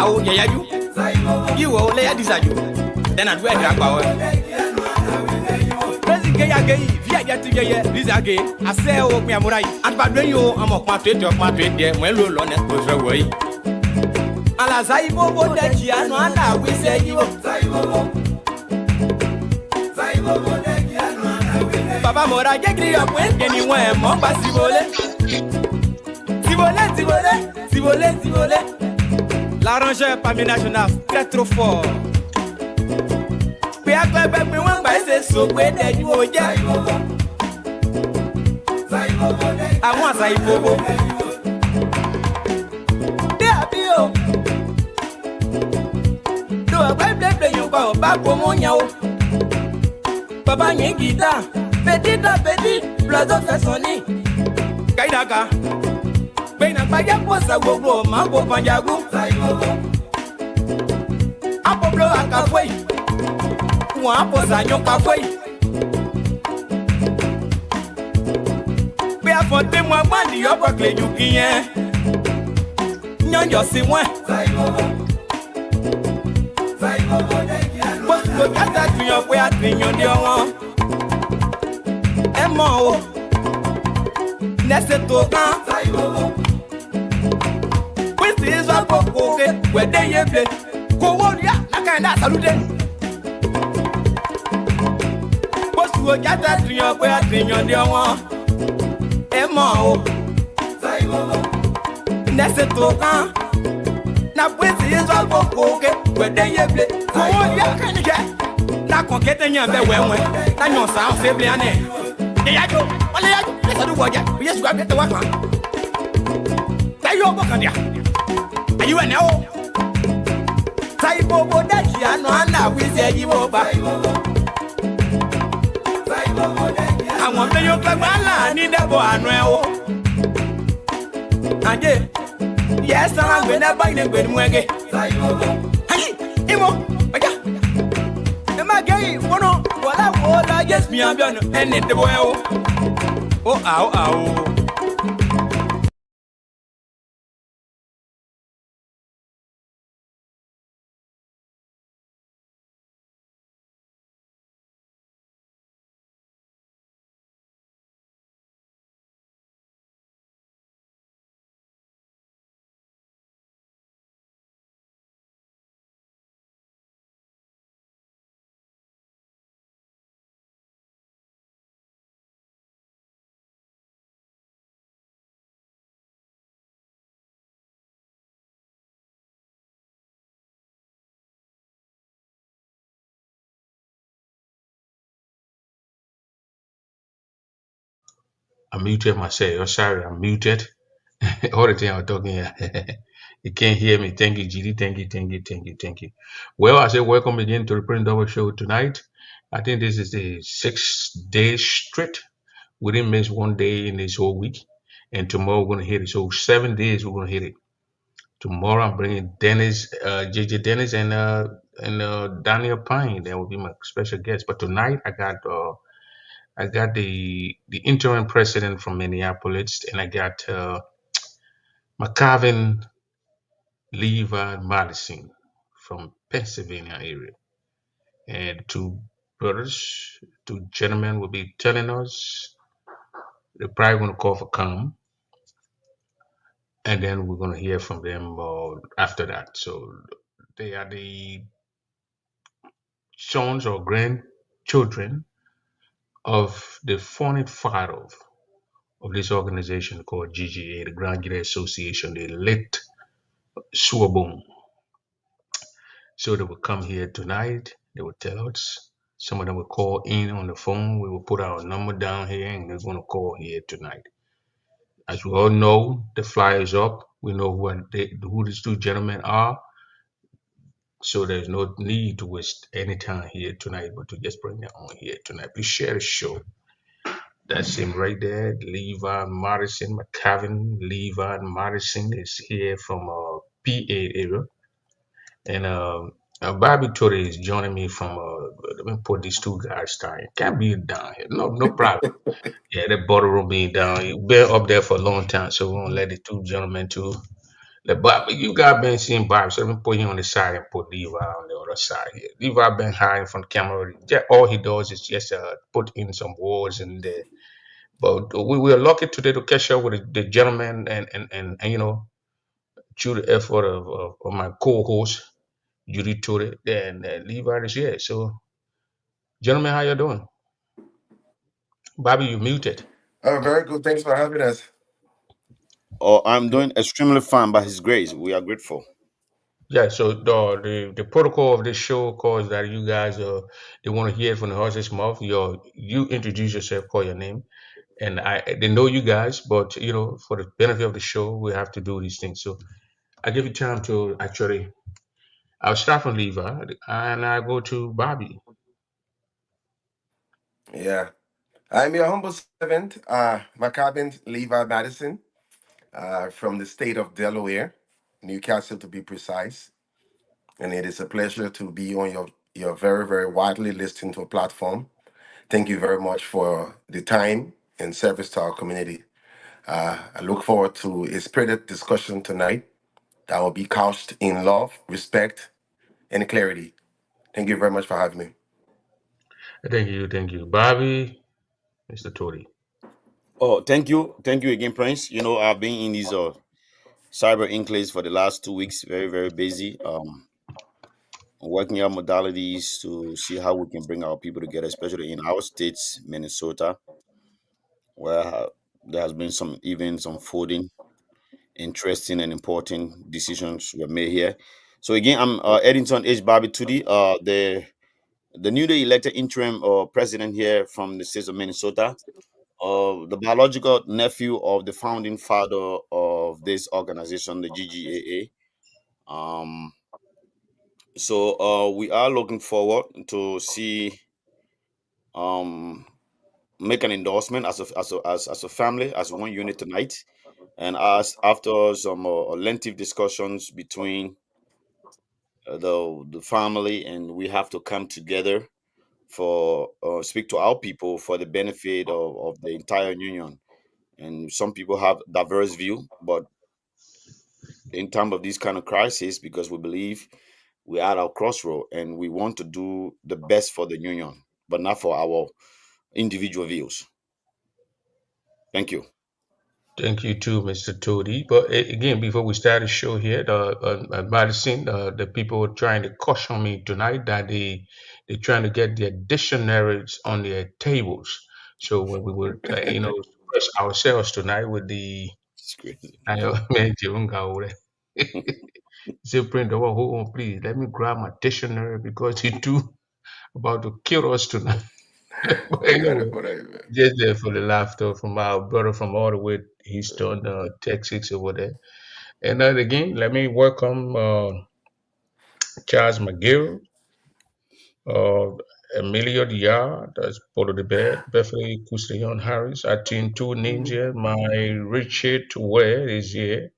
oh, yeah, you will lay a desire. Then I'd wear that power. President Gay, via Yatty, Lisa Gay, I say, oh, me, I'm right. And by doing you, I'm a portrait of my trade there, when you're on it goes away. Alas, I will that you are we say you. Papa Mora, get you up when anywhere, more possible. Sivole. L'arrangeur parmi national, très trop fort. Puis à quoi ben moi c'est so que des du oje. À moi ça il faut. Dia bio. Do ba yo ba ko mo nya o. Papa yin guitar, petit, blazo fait sonner. Kaidaka. Bena baya posa gogo mambo panjagu apo blo akafoi wa apo zanyo kafoi be afonte mo agbandi yo kwa kleju kiyen nyonjo si won bo kata tuyo pe atinyo de won e mo o nese to kan is a coco, where they play. Go on, yeah, I can't salute. Post to a cat to your way, I think on the one. Emma, Nesetoka. Now, with is a coco, where they play. Go on, yeah, can you get? Now, conquering your bed when I know sound safely on it. There I go. Let's do what you just grab it to work on. There you go, are you an owl? Taibo Bodakia, no, and we say you over. I want to you clap my need a boy and yes, I'm going to buy them with Mwege. Hey, Imo, am I gay? What I guess me, I'm going to end it the boy. Oh, ow. I muted myself. Oh, sorry, I'm muted. All the time I'm talking here. You can't hear me. Thank you, GD. Thank you. Well, I say welcome again to the Print Double Show tonight. I think this is the 6th day straight. We didn't miss one day in this whole week. And tomorrow we're going to hit it. So 7 days we're going to hit it. Tomorrow I'm bringing Dennis, JJ Dennis and Daniel Pine. That will be my special guest. But tonight I got the interim president from Minneapolis, and I got McCarvin Levi Madison from Pennsylvania area. And two gentlemen will be telling us. They're probably going to call for come, and then we're going to hear from them after that. So they are the sons or grandchildren of the founding father of this organization called GGA, the Graduate Association, the late Swabon. So they will come here tonight. They will tell us. Some of them will call in on the phone. We will put our number down here, and they're going to call here tonight. As we all know, the flyer is up. We know who these two gentlemen are. So there's no need to waste any time here tonight, but to just bring them on here tonight. Please share the show. That's him right there, Levi Madison, McCavin. Levi Madison is here from PA area. And Bobby Tudee is joining me from, let me put these two guys down here. Can't be down here. No problem. Yeah, that border room being down here. Been up there for a long time, so we're going to let the two gentlemen too But you got been seeing Bob, so let me put him on the side and put Levi on the other side here. Levi been hiding from the camera. All he does is just put in some words in there. But we were lucky today to catch up with the gentleman and through the effort of my co-host Judy Tudee and Levi is here. So, gentlemen, how you doing? Bobby, you muted. Oh, very good. Thanks for having us. Oh, I'm doing extremely fine by His grace. We are grateful. Yeah, so the protocol of this show calls that you guys they want to hear it from the horse's mouth. You introduce yourself, call your name, and they know you guys, but for the benefit of the show, we have to do these things. So I give you time to actually. I'll start from Levi and I go to Bobby. Yeah. I'm your humble servant, Macabre Levi Madison, from the state of Delaware, Newcastle to be precise. And it is a pleasure to be on your very, very widely listened to platform. Thank you very much for the time and service to our community. I look forward to a spirited discussion tonight that will be couched in love, respect, and clarity. Thank you very much for having me. Thank you, Bobby, Mr. Tory. Oh, thank you again, Prince. I've been in these cyber enclaves for the last 2 weeks, very very busy. Working out modalities to see how we can bring our people together, especially in our states, Minnesota, where there has been some events unfolding, interesting and important decisions were made here. So again, I'm Eddington H. Bobby Tudee, the newly elected interim president here from the state of Minnesota, the biological nephew of the founding father of this organization, the GGAA. So we are looking forward to see um, make an endorsement as a family, as one unit tonight, and as after some lengthy discussions between the family, and we have to come together for speak to our people for the benefit of the entire union. And some people have diverse view, but in time of this kind of crisis, because we believe we're at our crossroad and we want to do the best for the union, but not for our individual views. Thank you. Thank you too, Mr. Toady. But again, before we start the show here, Madison, the people were trying to caution me tonight that they're trying to get their dictionaries on their tables. So when we would, express ourselves tonight with the It's crazy. I know, man, Jirunga over there. Say, print over, hold on, please. Let me grab my dictionary because he too about to kill us tonight. But You got it, anyway, whatever. just there for the laughter from our brother from all the way Houston, Texas over there. And again, let me welcome Charles McGill, uh, Emilio Diar, that's part of the bed, Beverly Custillon Harris. I think two names here. My Richard Ware is here,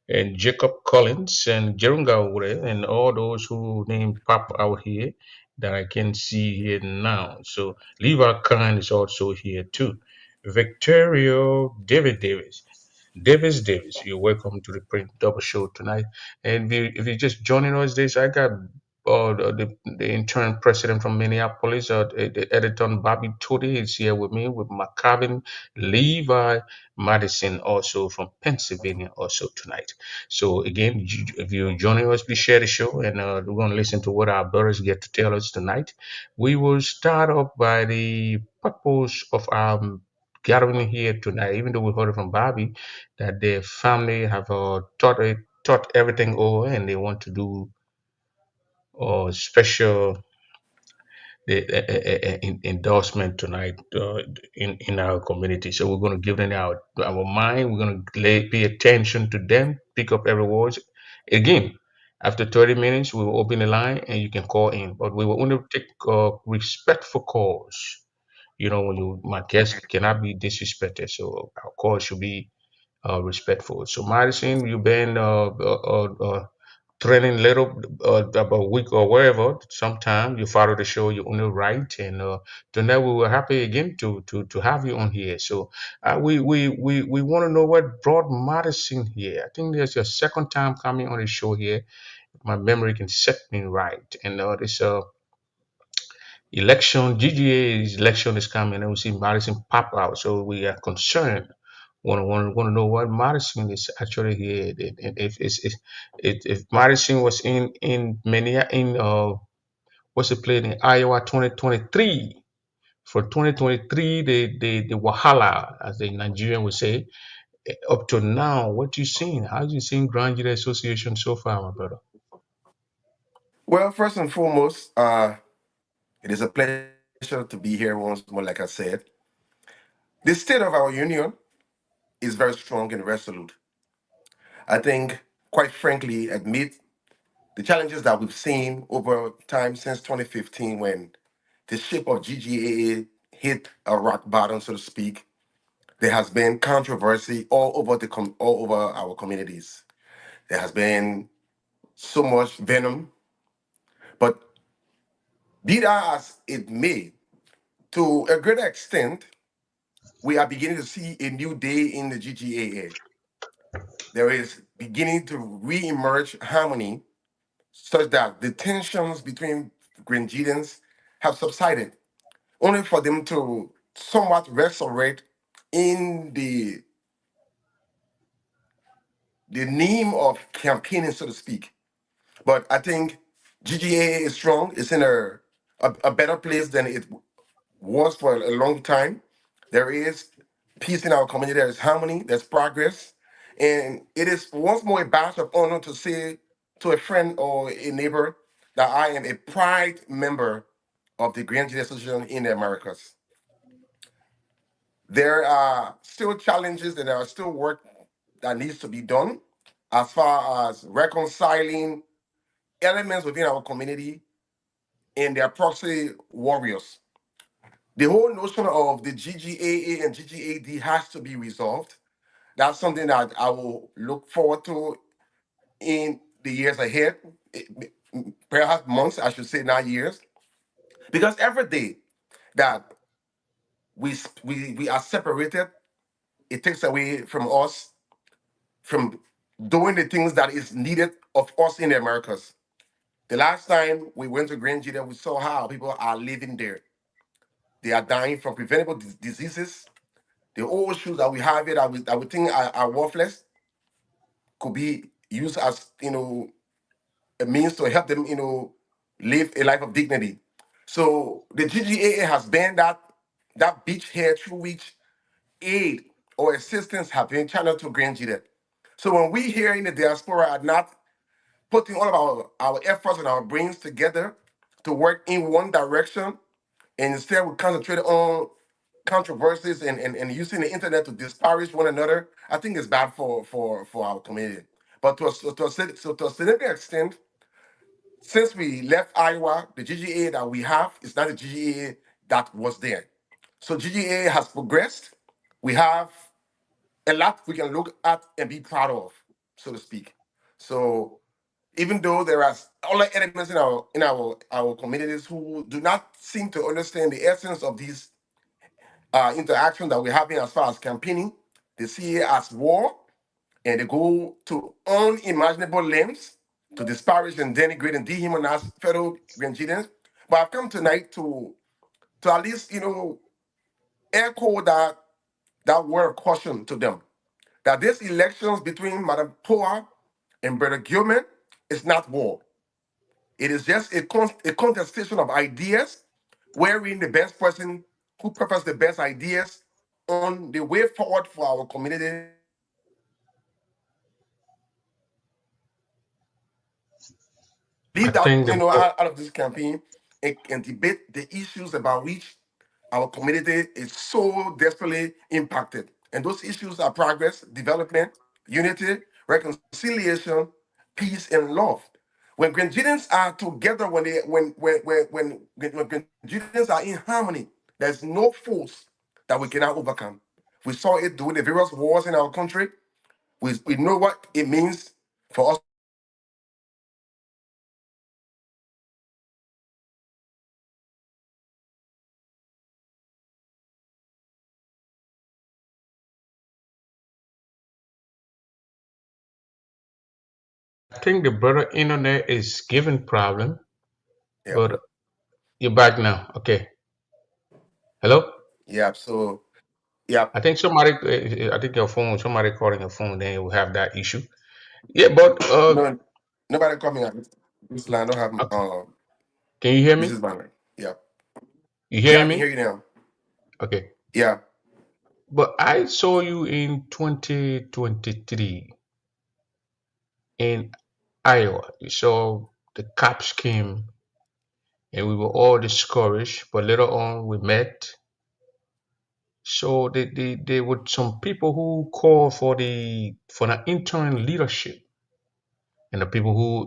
and Jacob Collins and Jerunga Ure, and all those who name pop out here that I can see here now. So Levi Khan is also here too. Victorio David Davis. Davis, you're welcome to the Print Double Show tonight. And if you're just joining us, this I got the intern president from Minneapolis, the editor Bobby Tudee is here with me with McCavin Levi Madison, also from Pennsylvania, also tonight. So again, if you're joining us, please share the show, and we're going to listen to what our brothers get to tell us tonight. We will start off by the purpose of our gathering here tonight, even though we heard it from Bobby that their family have taught everything over and they want to do special endorsement tonight in our community. So we're going to give them our mind. We're going to pay attention to them, pick up every word. Again, after 30 minutes, we will open the line and you can call in. But we will only take respectful calls. When my guests cannot be disrespected, so our call should be respectful. So, Madison, you've been training little about a week or wherever. Sometime you follow the show, you only write, and tonight we were happy again to have you on here. So we want to know what brought Madison here. I think there's your second time coming on the show here. My memory can set me right, and this election, GGA's election is coming, and we see Madison pop out. So we are concerned. Want to know what Madison is actually here, and if Madison was in many in what's it played in Iowa 2023. For 2023, the Wahala, as the Nigerian would say, up to now, what you seen? How you seen Grand Jury Association so far, my brother? Well, first and foremost, it is a pleasure to be here once more. Like I said, the state of our union is very strong and resolute. I think, quite frankly, amid the challenges that we've seen over time since 2015, when the ship of GGAA hit a rock bottom, so to speak, there has been controversy all over our communities. There has been so much venom, but be that as it may, to a greater extent, we are beginning to see a new day in the GGAA. There is beginning to re-emerge harmony such that the tensions between Grenadians have subsided, only for them to somewhat resurrect in the name of campaigning, so to speak. But I think GGA is strong. It's in a better place than it was for a long time. There is peace in our community. There is harmony. There's progress. And it is once more a badge of honor to say to a friend or a neighbor that I am a proud member of the Grand Jury Association in the Americas. There are still challenges and there are still work that needs to be done as far as reconciling elements within our community and their proxy warriors. The whole notion of the GGAA and GGAD has to be resolved. That's something that I will look forward to in the years ahead, perhaps months, I should say, not years, because every day that we are separated, it takes away from us from doing the things that is needed of us in the Americas. The last time we went to Grand Judah, we saw how people are living there. They are dying from preventable diseases. The old shoes that we have here that we think are worthless could be used as a means to help them live a life of dignity. So the GGAA has been that beachhead through which aid or assistance have been channeled to Grand Judah. So when we here in the diaspora are not putting all of our efforts and our brains together to work in one direction, and instead we concentrate on controversies and using the internet to disparage one another, I think it's bad for our community. But to a significant extent, since we left Iowa, the GGA that we have is not the GGA that was there. So GGA has progressed. We have a lot we can look at and be proud of, so to speak. So even though there are other elements in our communities who do not seem to understand the essence of these interaction that we're having as far as campaigning, they see it as war, and they go to unimaginable lengths to disparage and denigrate and dehumanize fellow Grenadians. But I've come tonight to at least echo that word of caution to them that these elections between Madam Poa and Brother Gilman is not war. It is just a contestation of ideas wherein the best person who prefers the best ideas on the way forward for our community I leave that think out of this campaign and debate the issues about which our community is so desperately impacted. And those issues are progress, development, unity, reconciliation, peace, and love. When Grenadians are together, when Grenadians are in harmony, there's no force that we cannot overcome. We saw it during the various wars in our country. We know what it means for us I think the brother internet is giving problem, Yeah. but you're back now. Okay. Hello? Yeah. So yeah. I think I think your phone, somebody calling your phone, then you will have that issue. Yeah, but No, nobody coming at this line. I don't have okay. Can you hear this me? is my line. Yeah. You Yeah, I hearing can hear me? you now. Okay. Yeah. But I saw you in 2023 in Iowa. You saw the cops came and we were all discouraged, but later on we met. So there were some people who called for the interim leadership, and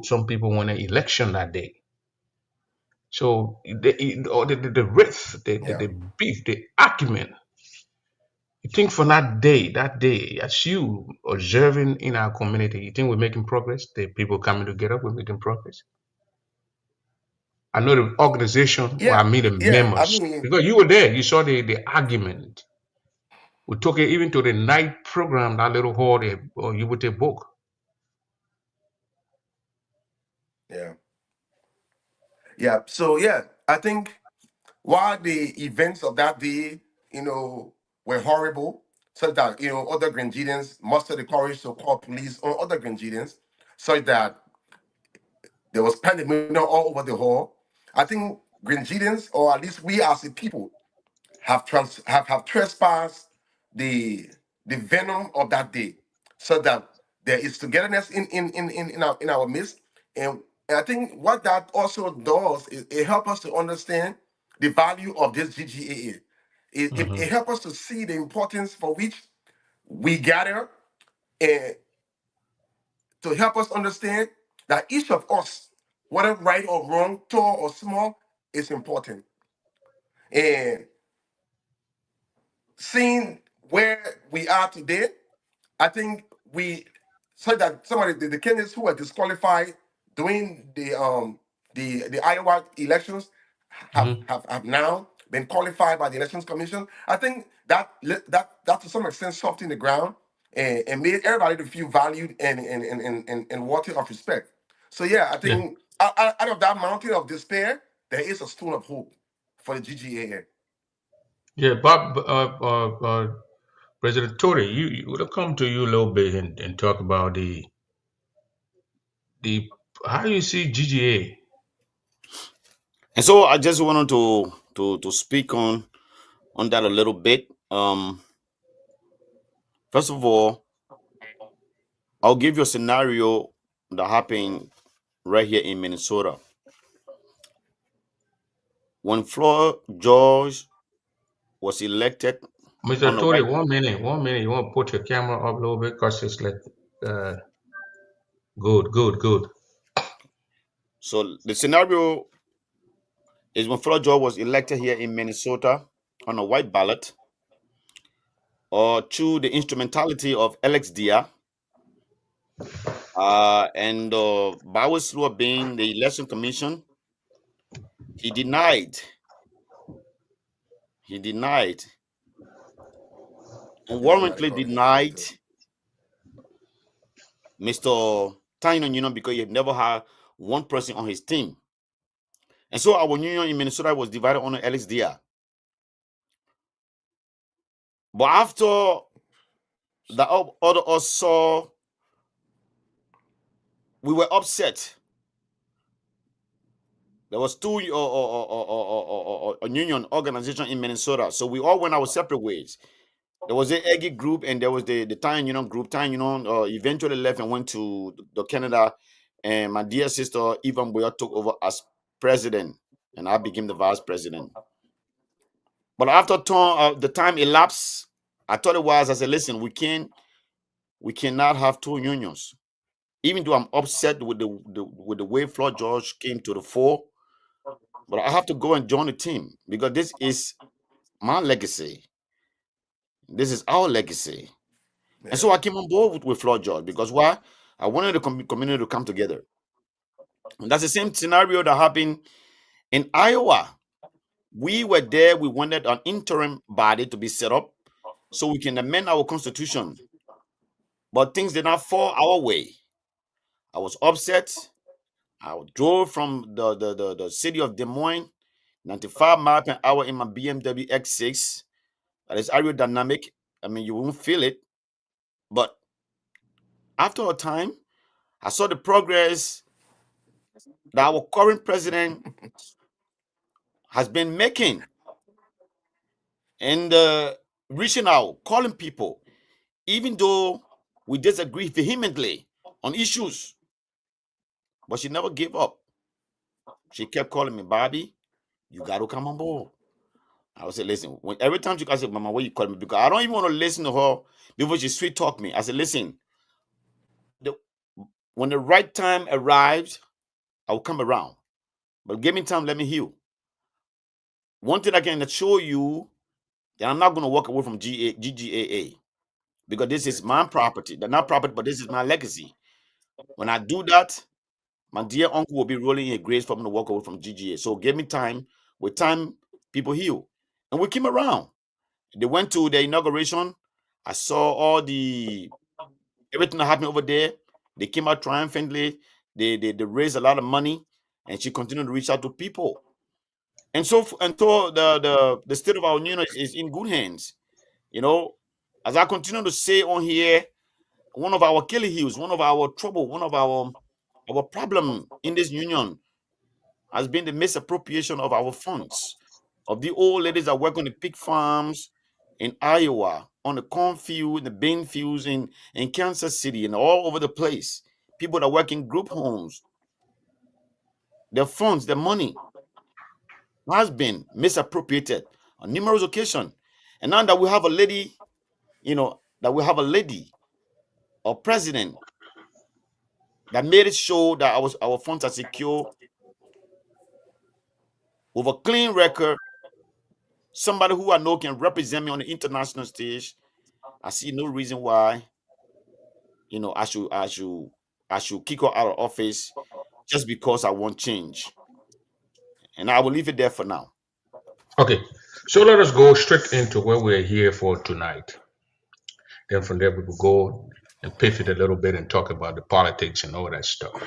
some people won an election that day. So the rift, Yeah. the beef, the argument. You think from that day, as you observing in our community, you think we're making progress? The people coming together, we're making progress. I know the organization, well, I Yeah. mean the Yeah. I members, mean, because you were there, you saw the argument. We took it even to the night program, that little hall there, or you would take book. yeah. Yeah. So yeah, I think while the events of that day, were horrible, such that other Grenadians mustered the courage to call police on other Grenadians, such that there was pandemonium all over the hall. I think Grenadians, or at least we as a people, have trespassed the venom of that day, so that there is togetherness in our midst. And I think what that also does is it helps us to understand the value of this GGAA. It Hmm. helps us to see the importance for which we gather, and to help us understand that each of us, whether right or wrong, tall or small, is important. And seeing where we are today, I think we said that some of the candidates who were disqualified during the Iowa elections Hmm. have now been qualified by the Elections Commission. I think that to some extent softened the ground, and made everybody to feel valued and worthy of respect. So yeah, I Yeah, think out of that mountain of despair, there is a stone of hope for the GGAA. yeah, Bob, President Tory, we'll come to you a little bit and talk about the how you see GGA. And so I just wanted to speak on that a little bit. First of all, I'll give you a scenario that happened right here in Minnesota. When Floyd George was elected Mr. on the Tory, White, 1 minute, 1 minute. You want to put your camera up a little bit because it's like uh, good, good, good. so the scenario is when Floyd George was elected here in Minnesota on a white ballot, or through the instrumentality of Alex Dia, and Bowers Law being the election commission, he denied, he denied, Yeah, somebody unwarrantedly calling your phone denied too. Mr. Tynon Union because he had never had one person on his team. And so our union in Minnesota was divided on Alex Dia. But after the other us saw, we were upset. There was two union organization in Minnesota. So we all went our separate ways. There was the Eggy group and there was the Time Union group. Time Union eventually left and went to the Canada. And my dear sister, Yvonne Boyer, took over as president. And I became the vice president. But after the time elapsed, I thought it was, I said, listen, we cannot have two unions. Even though I'm upset with the way Floyd George came to the fore, but I have to go and join the team because this is my legacy. This is our legacy. And Yeah. so I came on board with Floyd George because why? I wanted the community to come together. And that's the same scenario that happened in Iowa. We were there, we wanted an interim body to be set up so we can amend our constitution. But things did not fall our way. I was upset. I drove from the city of Des Moines, 95 miles per hour in my BMW X6. That is aerodynamic. I mean, you won't feel it. But after a time, I saw the progress that our current president has been making and reaching out, calling people, even though we disagree vehemently on issues. But she never gave up. She kept calling me, Bobby, you got to come on board. I would say, listen, every time she calls, Mama, what you call me? Because I don't even want to listen to her before she sweet talk me. I said, listen, when the right time arrives, I will come around. But give me time, let me heal. One thing I can assure you that I'm not going to walk away from GGAA because this is my property. They're not property, but this is my legacy. When I do that, my dear uncle will be rolling in grace for me to walk away from GGA. So give me time. With time, people heal. And we came around. They went to the inauguration. I saw all everything that happened over there. They came out triumphantly. They raised a lot of money, and she continued to reach out to people. And so the state of our union is in good hands. You know, as I continue to say on here, one of our Achilles heels, one of our trouble, one of our problem in this union has been the misappropriation of our funds, of the old ladies that work on the pig farms in Iowa, on the cornfield, in the bean fields in Kansas City, and all over the place. People that work in group homes, their funds, their money has been misappropriated on numerous occasions. And now that we have a lady, or president that made it show that our funds are secure with a clean record, somebody who I know can represent me on the international stage, I see no reason why, I should kick her out of office just because I want change. And I will leave it there for now. Okay, so let us go straight into what we're here for tonight. Then from there we will go and pivot a little bit and talk about the politics and all that stuff.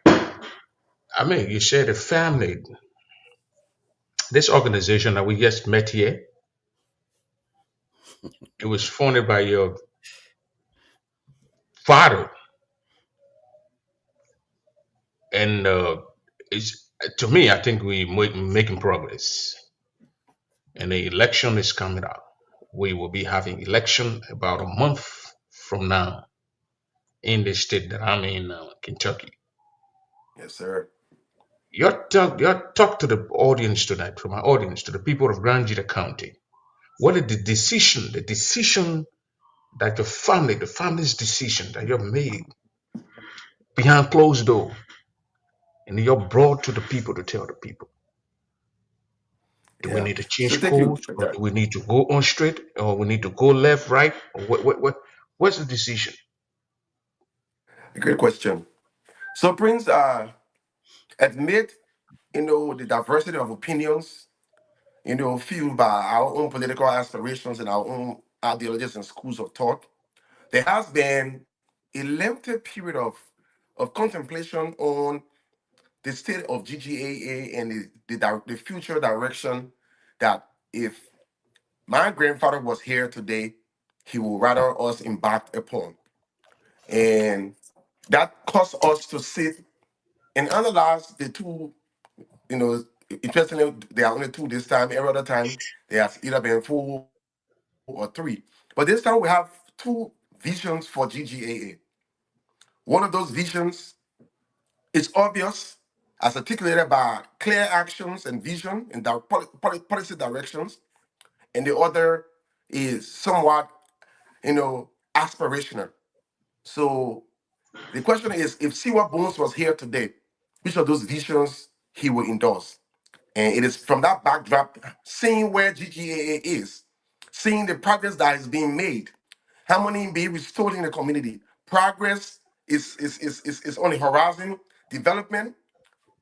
I mean, you said the family, this organization that we just met here, it was founded by your father, and it's to me, I think we making progress, and the election is coming up. We will be having election about a month from now in the state that I'm in, Kentucky. Yes, sir. Your talk to the audience tonight, from my audience to the people of Grand Gita County. What is the decision that your family, the family's decision that you've made behind closed door, and you're brought to the people to tell the people? Do we Yeah. need to So change thank you. course, or do we need to go on straight, or we need to go left, right? Or what's the decision? Great question. So Prince, admit, the diversity of opinions, fueled by our own political aspirations and our own ideologies and schools of thought. There has been a lengthy period of contemplation on the state of GGAA and the future direction that if my grandfather was here today, he would rather us embark upon. And that caused us to sit and analyze the two, you know, interestingly, there are only two this time. Every other time, there has either been four or three. But this time we have two visions for GGAA. One of those visions is obvious, as articulated by clear actions and vision and policy directions, and the other is somewhat, aspirational. So the question is, if Siwa Bones was here today, which of those visions he will endorse? And it is from that backdrop, seeing where GGAA is, seeing the progress that is being made, harmony being restored in the community. Progress is on the horizon. Development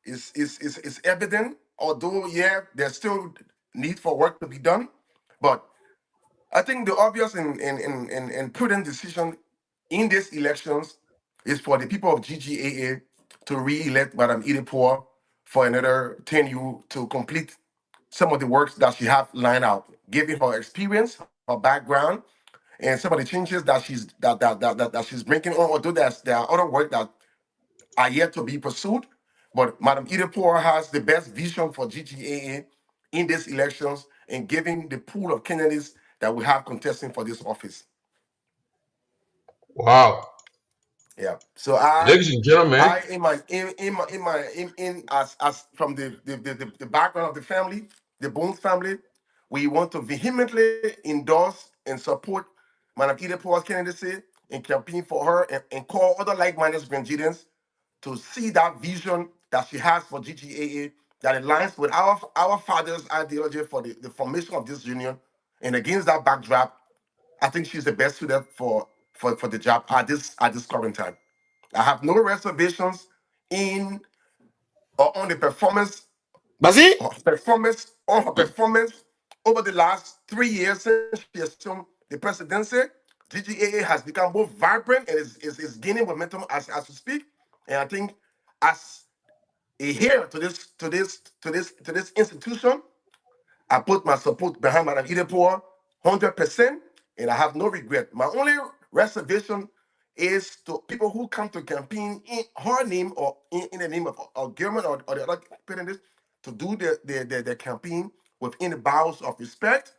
is evident, although, yeah, there's still need for work to be done. But I think the obvious and prudent decision in these elections is for the people of GGAA to re-elect Madam Idipoor for another 10 years to complete some of the works that she have lined out, given her experience, her background, and some of the changes that she's bringing on. Although there are other work that are yet to be pursued, but Madam Idipoor has the best vision for GGAA in these elections and giving the pool of candidates that we have contesting for this office. Wow. Yeah. So I Ladies and gentlemen, I in as from the background of the family, the Bones family, we want to vehemently endorse and support Madam Idipoor's candidacy and campaign for her and call other like-minded Grangians to see that vision that she has for GGAA that aligns with our father's ideology for the formation of this union. And against that backdrop, I think she's the best suited for the job at this current time. I have no reservations in or on the performance Bazi? on her performance over the last 3 years since she assumed the presidency. GGAA has become more vibrant and is gaining momentum as we speak. And I think as a heir to this institution, I put my support behind Madam Idipoor 100%, and I have no regret. My only reservation is to people who come to campaign in her name or in the name of government or the other candidates to do their campaign within the bounds of respect,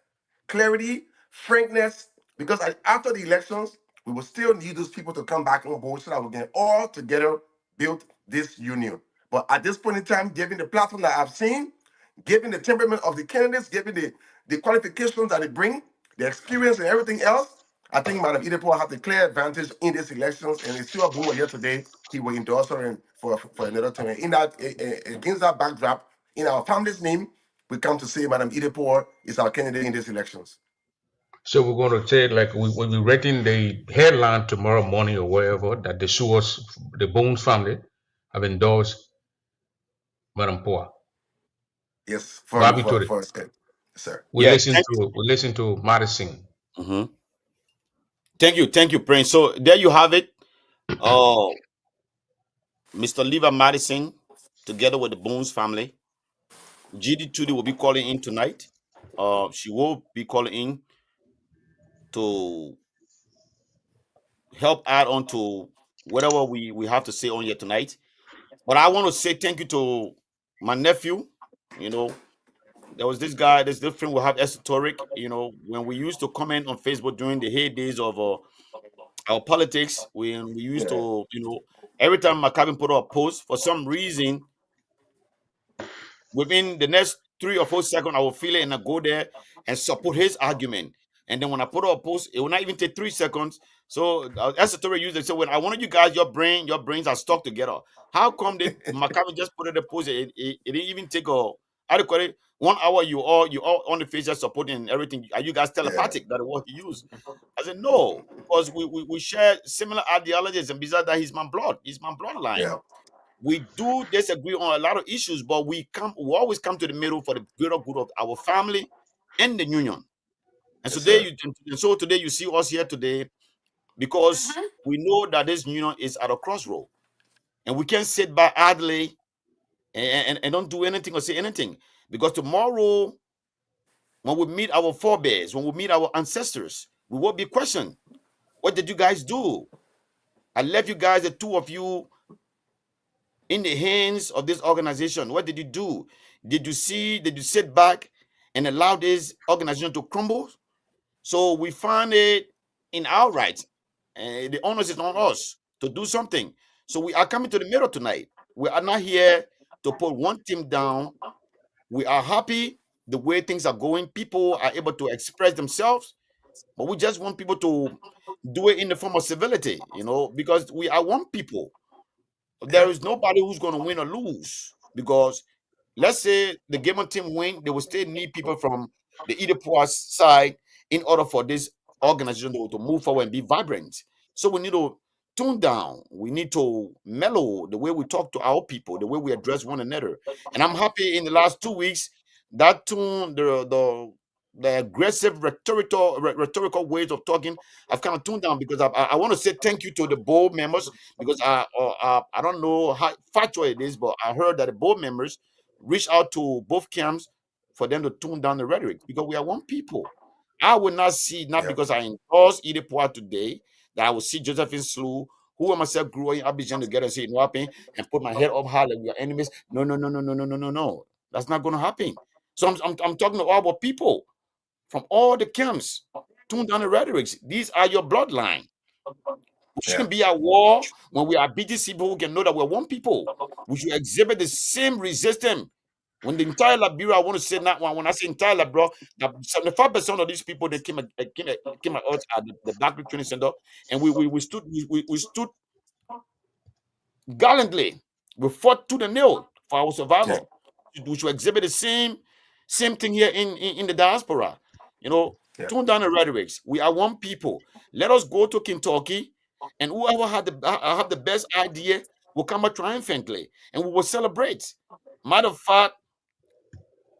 clarity, frankness, because after the elections, we will still need those people to come back on board so that we can all together build this union. But at this point in time, given the platform that I've seen, given the temperament of the candidates, given the qualifications that they bring, the experience and everything else, I think Madam Idipoor has a clear advantage in these elections. And it's still a boomer here today. He will endorse her for another term. In that, against that backdrop, in our family's name, we come to say Madam Idipoor is our candidate in these elections. so we're going to say, like, we'll be writing the headline tomorrow morning or wherever that the Sewers, the Bones family, have endorsed Madam Poa. Yes, Bobby Tudee. sir. Yeah, We listen to Madison. mhm. Thank you, Prince. So there you have it. Mr. Lever Madison, together with the Bones family. GD Tudee will be calling in tonight. She will be calling in to help add on to whatever we have to say on here tonight. But I want to say thank you to my nephew. You know, there was this guy, this friend we have, Esoteric. You know, when we used to comment on Facebook during the heydays of our politics, when we used Yeah, to, every time Macabin put up a post, for some reason, within the next 3 or 4 seconds, I will feel it and I go there and support his argument. And then when I put up a post, it will not even take 3 seconds. So esoteric user said, "When I wanted you guys, your brains are stuck together. How come that Maccabi just put it a post? It didn't even take how do you call it? 1 hour. You all on the face just supporting and everything. Are you guys yeah, telepathic? That is what he used." I said, "No, because we share similar ideologies, and besides that, he's my blood. He's my bloodline. yeah, We do disagree on a lot of issues, but we always come to the middle for the greater good of our family and the union. And so yes, there sir. you and so today you see us here today because we know that this union is at a crossroad. And we can't sit back idly and don't do anything or say anything. Because tomorrow, when we meet our forebears, when we meet our ancestors, we will be questioned. What did you guys do? I left you guys, the two of you, in the hands of this organization. What did you do? Did you sit back and allow this organization to crumble? So we find it in our rights. The onus is on us to do something. So we are coming to the middle tonight. We are not here to put one team down. We are happy the way things are going. People are able to express themselves, but we just want people to do it in the form of civility, because we are one people. There Yeah, is nobody who's going to win or lose because let's say the Gamer team win, they will still need people from the Oedipus side in order for this organization to move forward and be vibrant. So we need to tune down. We need to mellow the way we talk to our people, the way we address one another. And I'm happy in the last 2 weeks that tune, the aggressive rhetorical ways of talking, I've kind of tuned down, because I want to say thank you to the board members, because I don't know how factual it is, but I heard that the board members reached out to both camps for them to tune down the rhetoric, because we are one people. I would not see, not Yeah. because I endorse Idepoa today, that I will see Josephine Slew, who and myself grew in Abidjan together, and say, no happen, and put my head up high like we are enemies. No, no, no, no, no, no, no, no, no. That's not going to happen. So I'm talking to all about people from all the camps. Tune down the rhetorics. These are your bloodline. We Yeah. shouldn't be at war when we are BTC people who can know that we're one people. We should exhibit the same resistance. When the entire Liberia, I want to say that one. When I say entire Liberia, that 75% of these people, they came at us at the Black Training Center, and we stood gallantly. We fought to the nail for our Yeah. survival. We should exhibit the same thing here in the diaspora. You know, Yeah. tune down the rhetorics. We are one people. Let us go to Kentucky, and whoever have the best idea will come out triumphantly, and we will celebrate. Matter of fact,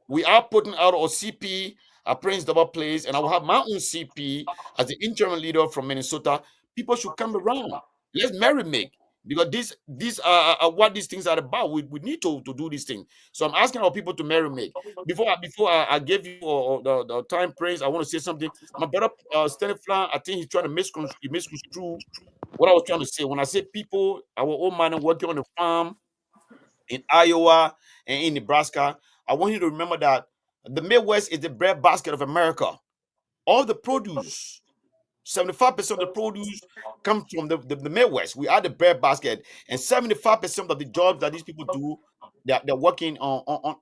we are putting out our CP, a Prince Double Place, and I will have my own CP as the interim leader from Minnesota. People should come around. Let's merry make, because these are what these things are about. We need to do these things. So I'm asking our people to merry make. Before I give you the time, Prince, I want to say something. My brother Stanley Flan, I think he's trying to misconstrue what I was trying to say. When I say people, our old man working on the farm in Iowa and in Nebraska, I want you to remember that the Midwest is the breadbasket of America. All the produce, 75% of the produce comes from the Midwest. We are the breadbasket, and 75% of the jobs that these people do, they're working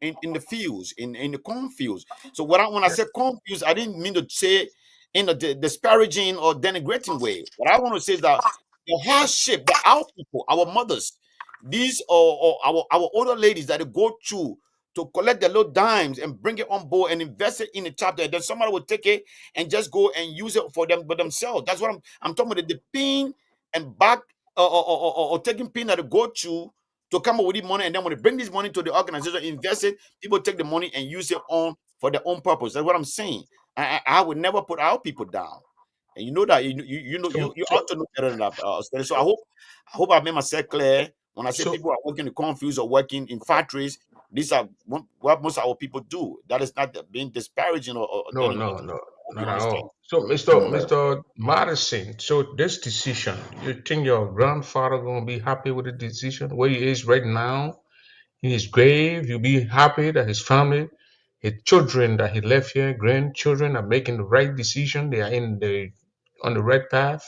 in the fields, in the cornfields. So when I Yeah. say cornfields, I didn't mean to say in a disparaging or denigrating way. What I want to say is that the hardship that our people, our mothers, these or our older ladies that they go through to collect their little dimes and bring it on board and invest it in a chapter, and then somebody will take it and just go and use it for them, but themselves. That's what I'm talking about. The pain and back or taking pain that they go through to come up with the money, and then when they bring this money to the organization, invest it, people take the money and use it on for their own purpose. That's what I'm saying. I would never put our people down, and you know that So, you so, ought to know better than that. Stanley. So I hope I made myself clear when I say so people are working in confused or working in factories. These are what most of our people do. That is not being disparaging or no, denigrating no, no, what we not at understand. all. So, No, Mr. Madison, so this decision, you think your grandfather gonna be happy with the decision where he is right now in his grave? You'll be happy that his family, his children that he left here, grandchildren, are making the right decision. They are on the right path.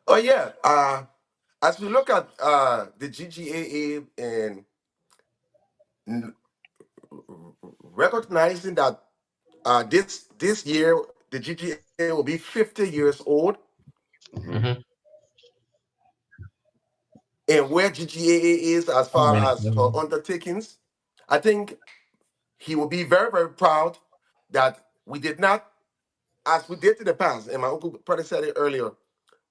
Oh yeah. As we look at the GGAA and n- recognizing that this year the GGAA will be 50 years old, Mhm. Mm-hmm. and where GGAA is as How far many? as her undertakings, I think he will be very, very proud that we did not, as we did in the past, and my uncle probably said it earlier,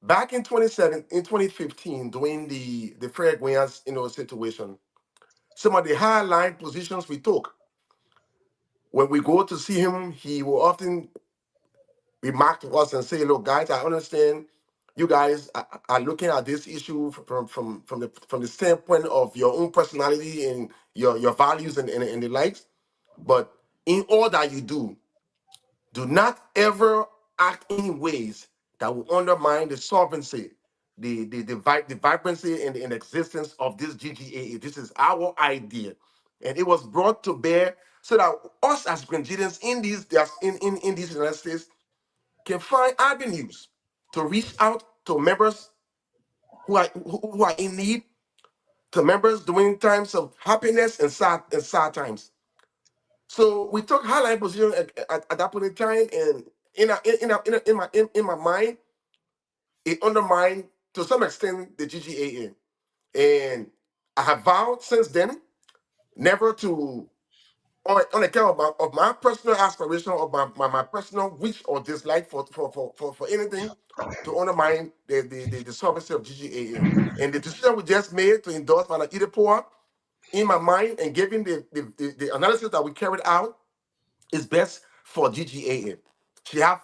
back in 2015, during the Fred Williams, situation, some of the high line positions we took, when we go to see him, he will often remark to us and say, "Look, guys, I understand you guys are looking at this issue from the standpoint of your own personality and your values and the likes. But in all that you do not ever act in ways that will undermine the solvency, the vibrancy and the existence of this GGAA. This is our idea, and it was brought to bear so that us as Grenadians in these United States can find avenues to reach out to members who are in need, to members during times of happiness and sad times. So we took highlight position at that point in time, and in my mind, it undermined to some extent the GGAA. And I have vowed since then never to, on account of my personal aspiration, of my personal wish or dislike for anything, to undermine the solvency of GGAA. And the decision we just made to endorse Madam Idepoa, in my mind, and given the analysis that we carried out, is best for GGAA. She have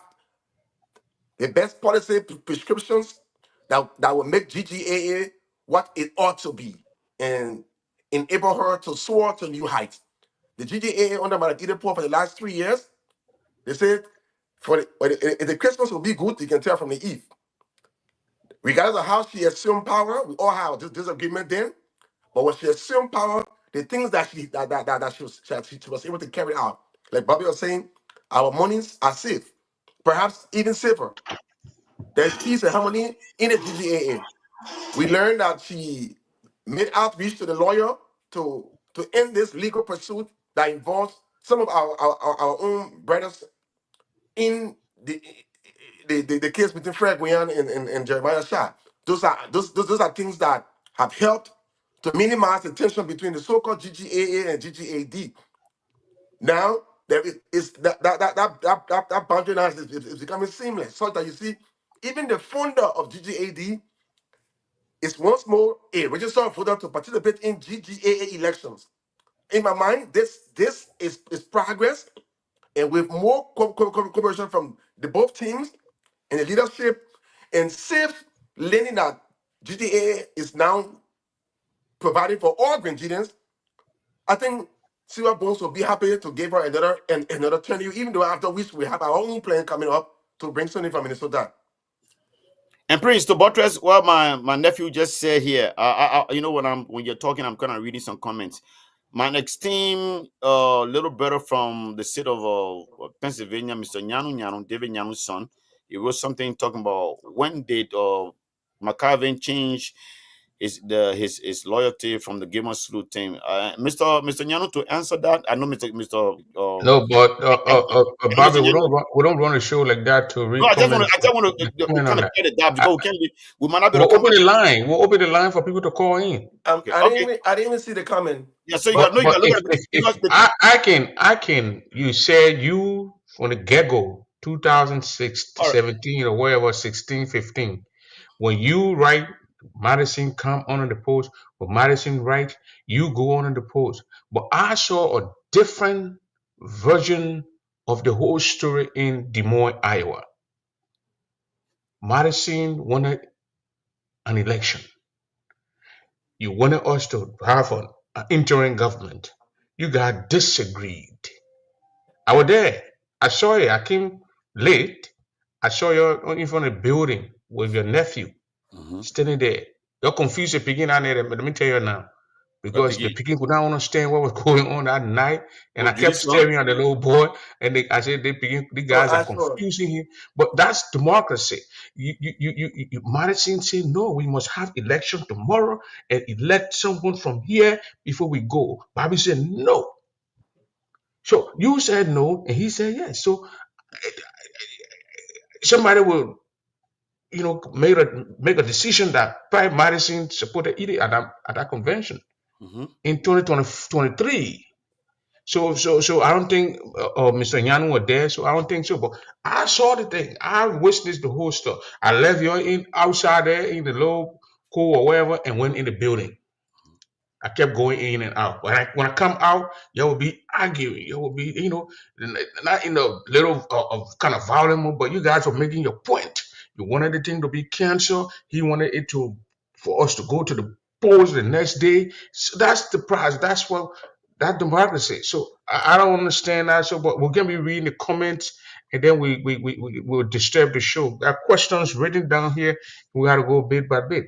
the best policy prescriptions that will make GGAA what it ought to be and enable her to soar to new heights. The GGAA under Madam Idepo for the last 3 years, they said if the Christmas will be good, you can tell from the Eve. Regardless of how she assumed power, we all have this disagreement then. But when she assumed power, the things that she was able to carry out, like Bobby was saying, our monies are safe, perhaps even safer. There's peace and harmony in the GGAA. We learned that she made outreach to the lawyer to end this legal pursuit that involves some of our own brothers in the case between Fred Guyan and Jeremiah Shah. Those are things that have helped to minimize the tension between the so-called GGAA and GGAD. Now there is that boundary line is becoming seamless, so that you see even the founder of GGAD is once more a registered voter to participate in GGAA elections. In my mind, this is progress, and with more cooperation from the both teams and the leadership, and safe learning that GGAA is now providing for all Grenadians, I think Silver Bones will be happy to give her another turn, even though after which we have our own plan coming up to bring something from Minnesota. And Prince, to buttress what my nephew just said here, when you're talking, I'm kind of reading some comments. My esteemed little brother from the state of Pennsylvania, Mr. Nyanu, David Nyanu's son, he wrote something talking about when did McCarvin change his loyalty from the Gamer Salute team. Mr. Nyanu, to answer that, I know Mr. No, but Bobby, Mr. Nyanu, we don't run a show like that to no, read comments. I just want to Comment on kind of that. get it down I, because we might not be able we'll to come open back. the line. We'll open the line for people to call in. Okay, I okay. didn't even see the comment. Yeah, so you But got no, you got to look at it if because I can, you said you from the get go, 2006 to all right. 17 or whatever, 16, 15. When you write Madison come on the post, or Madison write, you go on the post. But I saw a different version of the whole story in Des Moines, Iowa. Madison wanted an election. You wanted us to have an interim government. You guys disagreed. I was there. I saw it. I came late. I saw you in front of the building with your nephew Mm-hmm. standing there. You're confused the picking out there, but let me tell you now. Because the picking could not understand what was going on that night. And I kept staring at the little boy. And I said, the So guys are Ashford, confusing him. But that's democracy. You Madison said, no, we must have election tomorrow and elect someone from here before we go. Bobby said, no. So you said no, and he said yes. So somebody will, make a decision that Prime Madison supported it at that convention Mm-hmm. in 2023. So I don't think Mr. Nyanu was there. So I don't think so. But I saw the thing. I witnessed the whole stuff. I left you in outside there in the low cool or wherever and went in the building. I kept going in and out. When I come out, you will be arguing. You will be, not in a little of kind of violent mode, but you guys were making your point. You wanted the thing to be canceled. He wanted it for us to go to the polls the next day. So that's the prize. That's what that democracy. So I don't understand that. So, but we're gonna be reading the comments. And then we will disturb the show. There are questions written down here. We got to go bit by bit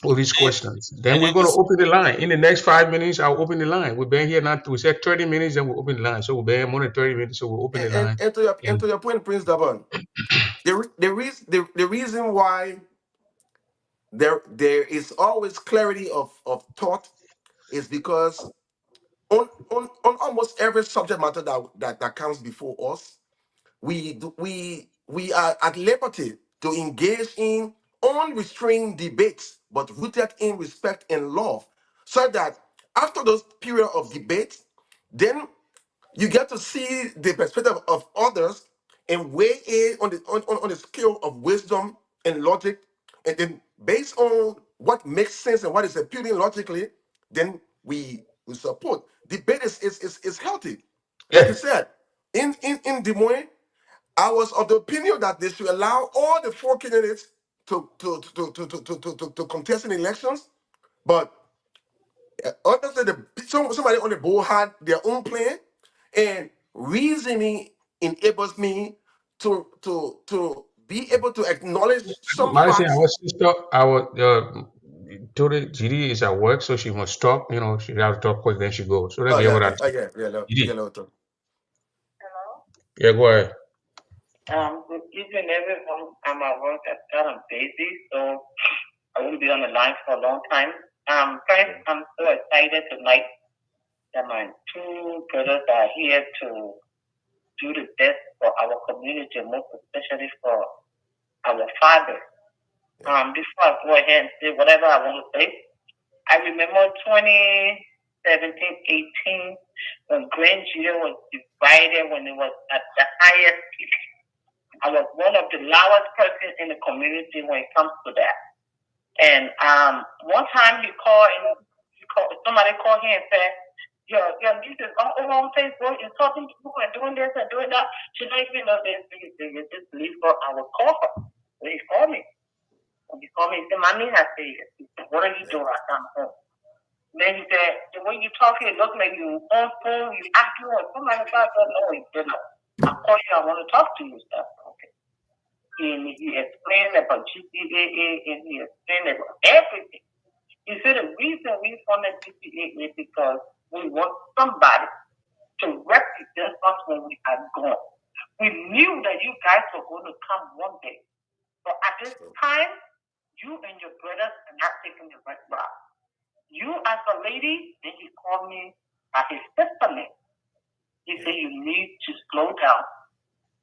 all these questions. Then we're And going to this, open the line. In the next 5 minutes, I'll open the line. We've been here now. We said 30 minutes, then we'll open the line. So we'll be here more than 30 minutes, so we'll open the line. and And to your point, Prince Daban, the reason why there is always clarity of thought is because on almost every subject matter that comes before us, we are at liberty to engage in unrestrained debates, but rooted in respect and love, so that after those period of debate, then you get to see the perspective of others and weigh in on the scale of wisdom and logic, and then based on what makes sense and what is appealing logically, then we support. Debate is healthy. Like you yeah, said, in Des Moines, I was of the opinion that they should allow all the 4 candidates to contest in elections, but honestly, somebody on the board had their own plan, and reasoning enables me to be able to acknowledge some Madison, facts. our sister, Tudee is at work, so she must talk. You know, she have to talk quick, then she goes. So let's Oh give her yeah, that. no, Tudee, hello. yeah, go ahead. Good evening, everyone. I'm at work. I'm kind of busy, so I won't be on the line for a long time. First, I'm so excited tonight that my 2 brothers are here to do the best for our community, most especially for our fathers. Before I go ahead and say whatever I want to say, I remember 2017, 18, when Grand Jury was divided, when it was at the highest peak. I was one of the loudest persons in the community when it comes to that. And one time somebody called here and said, your niece is all over on Facebook and talking to people and doing this and doing that. She don't even know this. You just leave her. I would call her. So he called me. When he called me, he said, Mommy, I said, what are you doing? I said, I'm home. Then he said, the way you talking, it looks like you on phone, you acting or somebody. I said, no, he didn't. I call you, I want to talk to you. Stuff. Okay. And he explained about GCAA and he explained about everything. He said the reason we funded GCAA is because we want somebody to represent us when we are gone. We knew that you guys were going to come one day. But at this time, you and your brothers are not taking the right route. You as a lady, then he called me as his sister name. He said you need to slow down,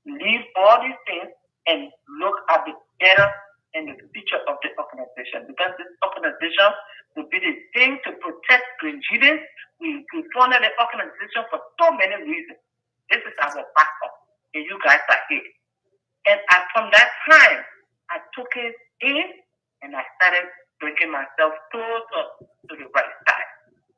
leave all these things, and look at the better and the future of the organization. Because this organization will be the thing to protect Grenadians. We funded the organization for so many reasons. This is our backup, and you guys are here. And from that time, I took it in, and I started bringing myself closer to the right side.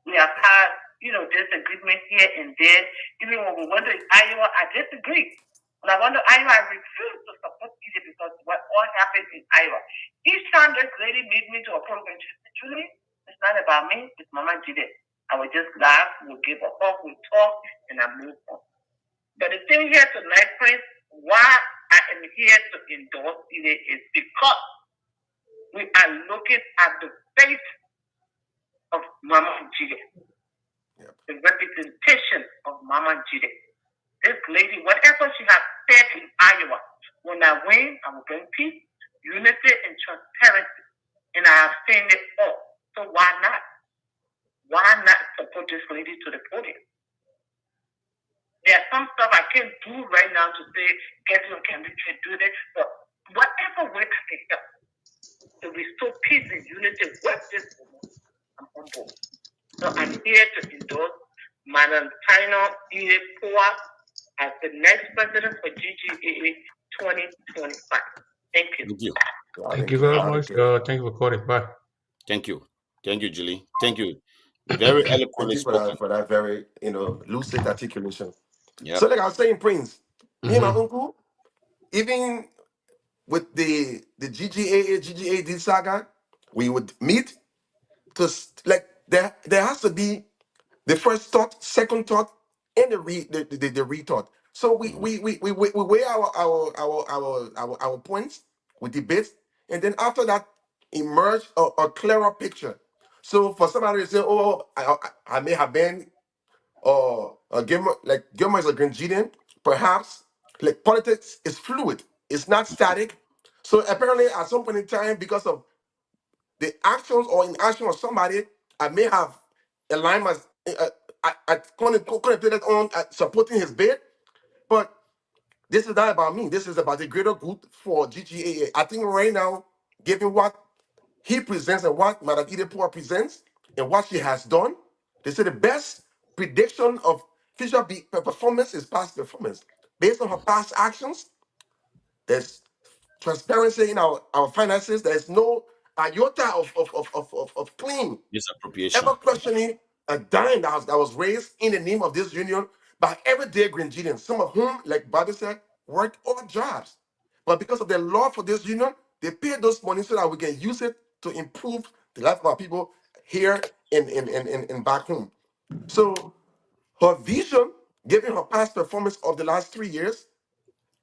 We have had, disagreement here and there. Even when we went to Iowa, I disagreed. When I went to Iowa, I refused to support EJ because what all happened in Iowa. Each time this lady made me to a program, she said, Julie, it's not about me, it's Mama Judy. I would just laugh, we'll give a hug, we'll talk, and I move on. But the thing here tonight, Prince, why I am here to endorse EJ is because we are looking at the face of Mama Judy. Yep. The representation of Mama Judy. This lady, whatever she has said in Iowa, when I win, I will bring peace, unity, and transparency. And I have seen it all. So why not? Why not support this lady to the podium? There's some stuff I can't do right now to say, get you can do this. But whatever way I can help to restore peace and unity with this woman, I'm on board. So I'm here to endorse Madam Tina E. Poa as the next president for GGAA 2025. Thank you. Thank you. Thank you very much. Thank you for calling. Bye. Thank you. Thank you, Julie. Thank you. Very eloquently spoken. For that very, lucid articulation. Yep. So like I was saying, Prince, me and my uncle, even with the GGAD saga, we would meet to there has to be the first thought, second thought, and the rethought. So we weigh our points, we debate, and then after that emerge a clearer picture. So for somebody to say, "Oh, I may have been," or Gilmer is a Grenadian, perhaps like politics is fluid, it's not static. So apparently, at some point in time, because of the actions or inaction of somebody, I may have aligned my I contemplated on supporting his bid, but this is not about me. This is about the greater good for GGAA. I think right now, given what he presents and what Madam Idepoa presents and what she has done, they say the best prediction of future performance is past performance. Based on her past actions, there's transparency in our finances. There's no iota of clean Misappropriation. ever questioning a dime that was raised in the name of this union. by everyday Grenadians, some of whom, like Bobby said, work odd jobs. But because of their love for this union, they pay those money so that we can use it to improve the life of our people here in back home. So her vision, given her past performance of the last 3 years,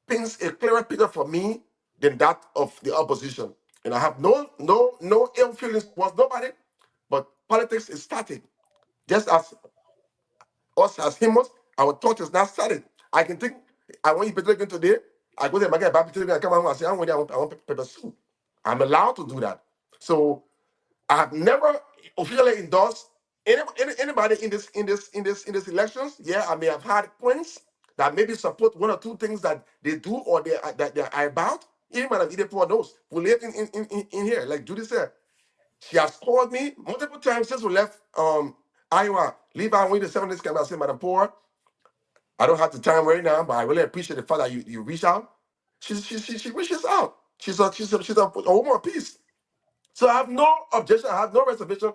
paints a clearer picture for me than that of the opposition. And I have no ill feelings towards nobody, but politics is static. Just as us as humans, our thought is not started. I can think, I want you to again today. I go there, I get back to I come home and say, I want pepper soup. I'm allowed to do that. So I have never officially endorsed anybody in this elections. Yeah, I may have had points that maybe support one or two things that they do or that they are about. Even Madam Ide for those who live in here, like Judy said, she has called me multiple times since we left Iowa. Leave out when the 7 days came. I said, Madam Poor, I don't have the time right now, but I really appreciate the fact that you reach out. She reaches out. She's a woman of peace. So I have no objection. I have no reservation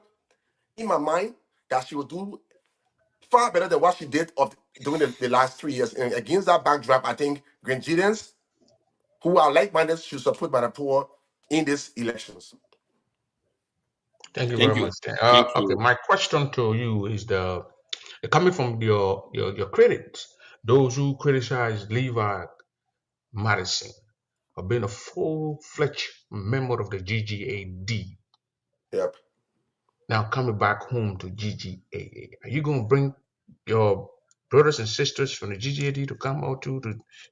in my mind that she will do far better than what she did during the last 3 years. And against that backdrop, I think Grenadians who are like-minded should support Madam Poor in these elections. Thank you very Thank you. much. Thank Okay, you. my question to you is coming from your critics, those who criticize Levi Madison of being a full-fledged member of the GGAD. Yep. Now coming back home to GGAA, are you going to bring your brothers and sisters from the GGAD to come out to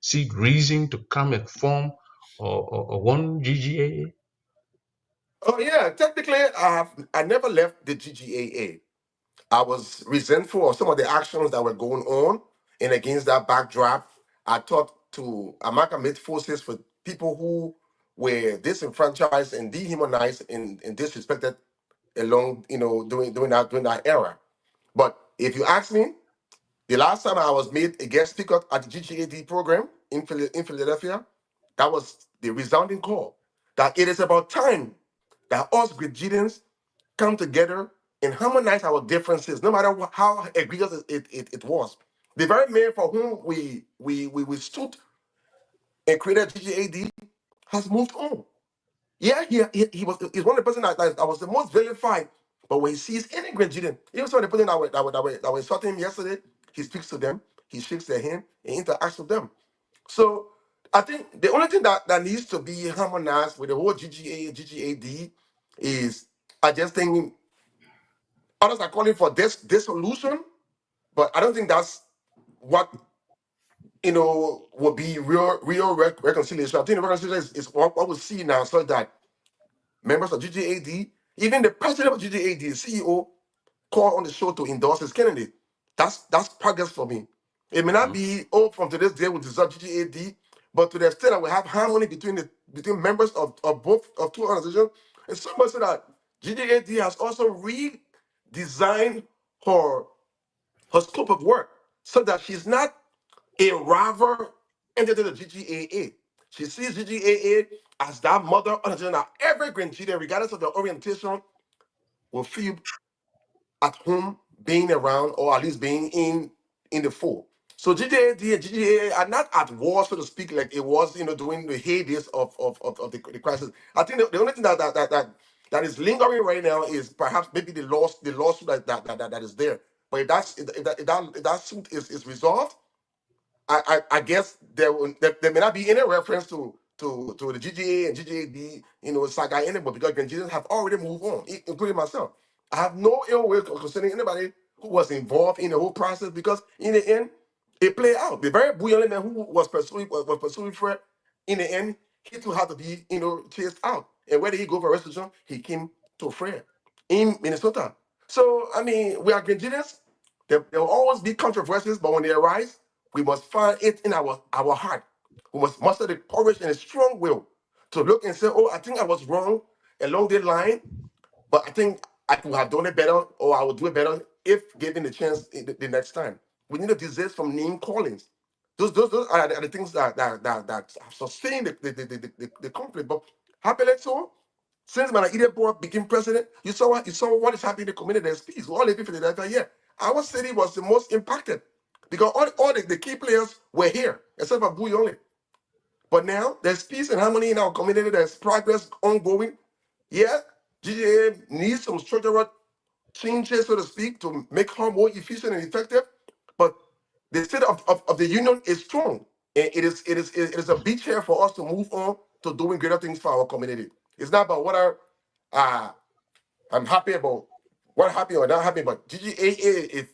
seek reason to come and form or one GGAA? Oh yeah, technically I never left the GGAA. I was resentful of some of the actions that were going on, and against that backdrop, I thought to amalgamate forces with people who were disenfranchised and dehumanized and disrespected along, during that era. But if you ask me, the last time I was made a guest speaker at the GGAD program in Philadelphia, that was the resounding call that it is about time that us Grenadians come together and harmonize our differences, no matter how egregious it was. The very man for whom we stood and created GGAD has moved on. Yeah, he's one of the person that was the most vilified. But when he sees any Grenadian, even some of the person that were insulting him yesterday, he speaks to them, he shakes their hand, and interacts with them. So I think the only thing that needs to be harmonized with the whole GGAD is, I just think others are calling for dissolution, but I don't think that's what would be real reconciliation. I think the reconciliation is what we see now, so that members of GGAD, even the president of GGAD, the CEO, call on the show to endorse his candidate. That's progress for me. It may not Mhm. be, from today's day we dissolve GGAD, but to the extent that we have harmony between members of both of two organizations, and so much so that GGAD has also redesigned her scope of work so that she's not a rival entity to the GGAA. She sees GGAA as that mother organization that every Grenadian, regardless of their orientation, will feel at home being around, or at least being in the fold. So GJAD and GGAA are not at war, so to speak, like it was, during the heydays of the crisis. I think the only thing that is lingering right now is perhaps maybe the lawsuit that is there. But if that suit is resolved, I guess there may not be any reference to the GGA and GGAD, saga anymore, because Nigerians have already moved on, including myself. I have no ill will concerning anybody who was involved in the whole process, because in the end, it played out. The very brilliant man who was pursuing Fred, in the end, he too had to be, chased out. And where did he go for restitution? He came to Fred in Minnesota. So I mean, we are Nigerians. There will always be controversies, but when they arise, we must find it in our heart. We must muster the courage and a strong will to look and say, oh, I think I was wrong along the line, but I think I could have done it better, or I will do it better if given the chance the next time. We need to desist from name callings. Those are the things that sustain the conflict. But happily so, since Madam Ide became president, you saw what is happening in the community. There's peace. We all live in Philadelphia. Yeah, our city was the most impacted because all the key players were here, except for Bui only. But now there's peace and harmony in our community. There's progress ongoing. Yeah, GGA needs some structural changes, so to speak, to make her more efficient and effective. But the state of the union is strong. And it is a big chair for us to move on to doing greater things for our community. It's not about what I'm happy about, what happy or not happy, but GGAA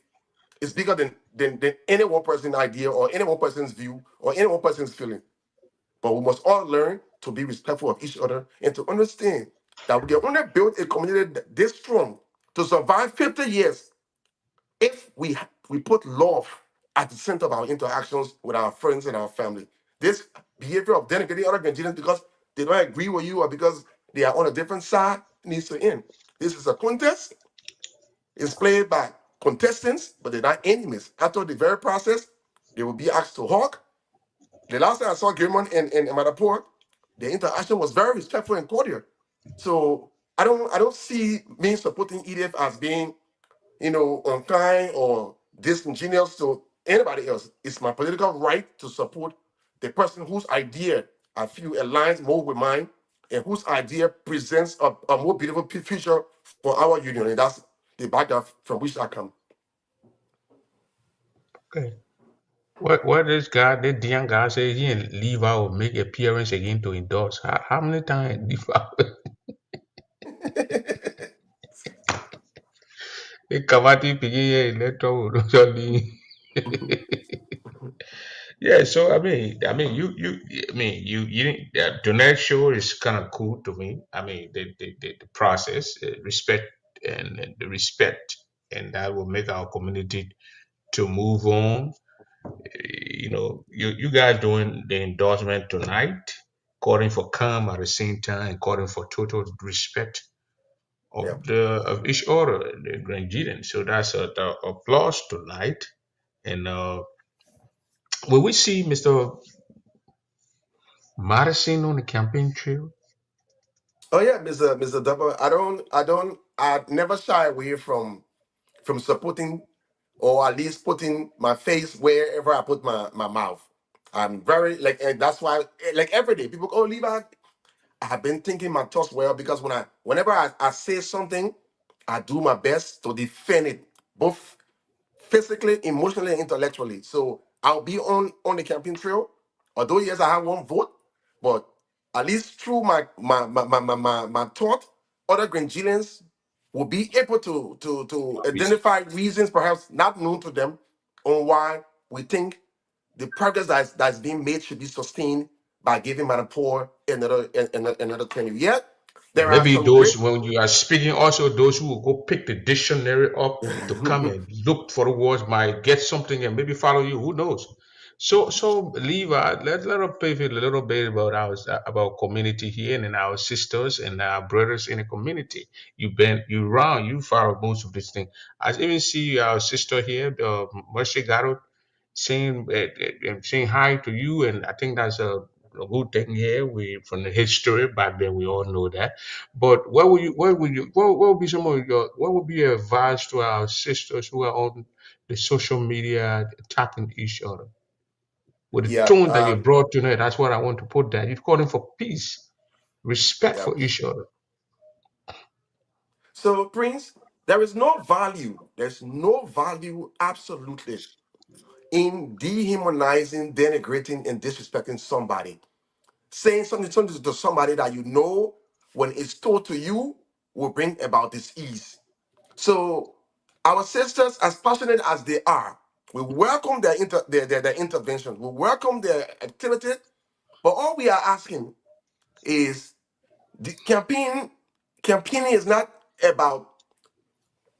is bigger than any one person's idea or any one person's view or any one person's feeling. But we must all learn to be respectful of each other and to understand that we can only build a community this strong to survive 50 years if we put love at the center of our interactions with our friends and our family. This behavior of denigrating other Nigerians because they don't agree with you or because they are on a different side needs to end. This is a contest. It's played by contestants, but they're not enemies. After the very process, they will be asked to hawk. The last time I saw Gilman in Madapur, the interaction was very respectful and cordial. So I don't see me supporting EDF as being, unkind or disingenuous to anybody else. It's my political right to support the person whose idea I feel aligns more with mine and whose idea presents a more beautiful future for our union. And that's the background from which I come. Okay. What this guy, this young guy said he and Levi will make appearance again to endorse. How many times Levi they come out here here electoral Yeah, so you didn't. Tonight show is kind of cool to me. I mean, the process, respect and the respect, and that will make our community to move on. You guys doing the endorsement tonight, calling for calm at the same time, calling for total respect Yeah. of each other, the Nigerians. So that's the applause tonight. And will we see Mr. Madison on the campaign trail? Oh yeah, Mr. Double. I never shy away from supporting or at least putting my face wherever I put my mouth. I'm very like, and that's why like every day people go, oh, Levi, I have been thinking my thoughts well because whenever I say something, I do my best to defend it, both physically, emotionally, and intellectually. So I'll be on the campaign trail. Although yes, I have one vote, but at least through my thought, other Grangealians will be able to identify reasons perhaps not known to them on why we think the progress that's being made should be sustained by giving man poor another 20 years. Yet And there are maybe some great. those, when you are speaking, also those who will go pick the dictionary up to come and look for the words might get something and maybe follow you. Who knows? So Levi, let us pave a little bit about about community here and our sisters and our brothers in the community. You follow most of these things. I even see our sister here, Mercy Garrett, saying hi to you, and I think that's a good thing here. We from the history back then, we all know that. But what would be what would be your advice to our sisters who are on the social media attacking each other? With the Yeah. tone that you brought tonight, that's what I want to put there. You're calling for peace, respect Yeah. for each other. So, Prince, there is no value. There's no value absolutely in dehumanizing, denigrating, and disrespecting somebody. Saying something to somebody that you know, when it's told to you, will bring about this ease. So, our sisters, as passionate as they are, we welcome their intervention. We welcome their activity. But all we are asking is the campaigning is not about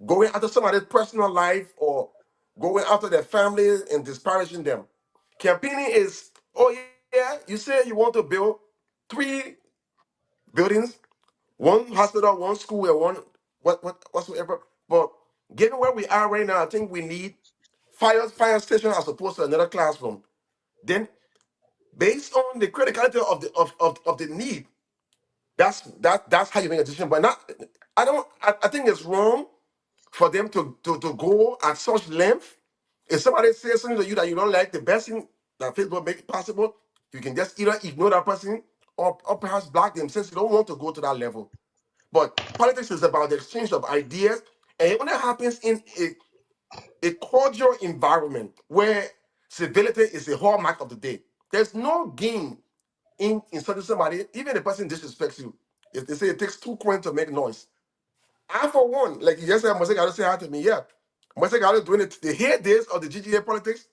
going after somebody's personal life or going after their families and disparaging them. Campaigning is, oh yeah, you say you want to build 3 buildings, one hospital, one school, and one whatsoever. But given where we are right now, I think we need fire station as opposed to another classroom. Then, based on the criticality of the need, that's how you make a decision. But not, I think it's wrong for them to go at such length If somebody says something to you that you don't like, the best thing that Facebook make it possible, you can just either ignore that person or perhaps block them since you don't want to go to that level. But politics is about the exchange of ideas, and it only happens in a cordial environment where civility is a hallmark of the day. There's no gain in insulting somebody, even the person disrespects you. If they say it takes 2 coins to make noise. I, for one, like you just said, Mose got to say hi to me. Yeah. Mose got to doing it. The head days of the GGA politics,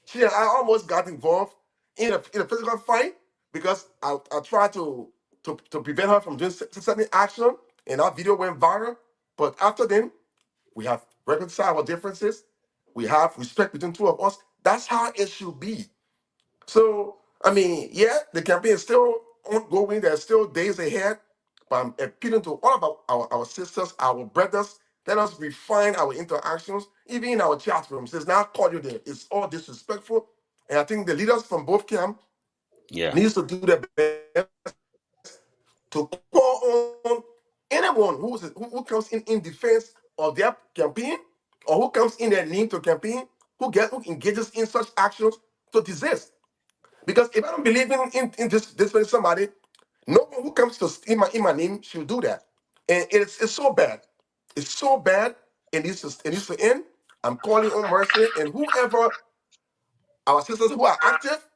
she and I almost got involved in a physical fight because I tried to prevent her from doing certain action, and that video went viral. But after then, we have reconciled our differences. We have respect between two of us. That's how it should be. So, I mean, yeah, the campaign is still ongoing. There's still days ahead. But I'm appealing to all of our sisters, our brothers. Let us refine our interactions, even in our chat rooms. It's not cordial there. It's all disrespectful. And I think the leaders from both camps Yeah. needs to do their best to call on anyone who comes in defense of their campaign or who comes in their name to campaign, who engages in such actions to desist. Because if I don't believe in this somebody, no one who comes to in my name should do that. And it's so bad. It's so bad. It needs to end. I'm calling on mercy and whoever our sisters who are active,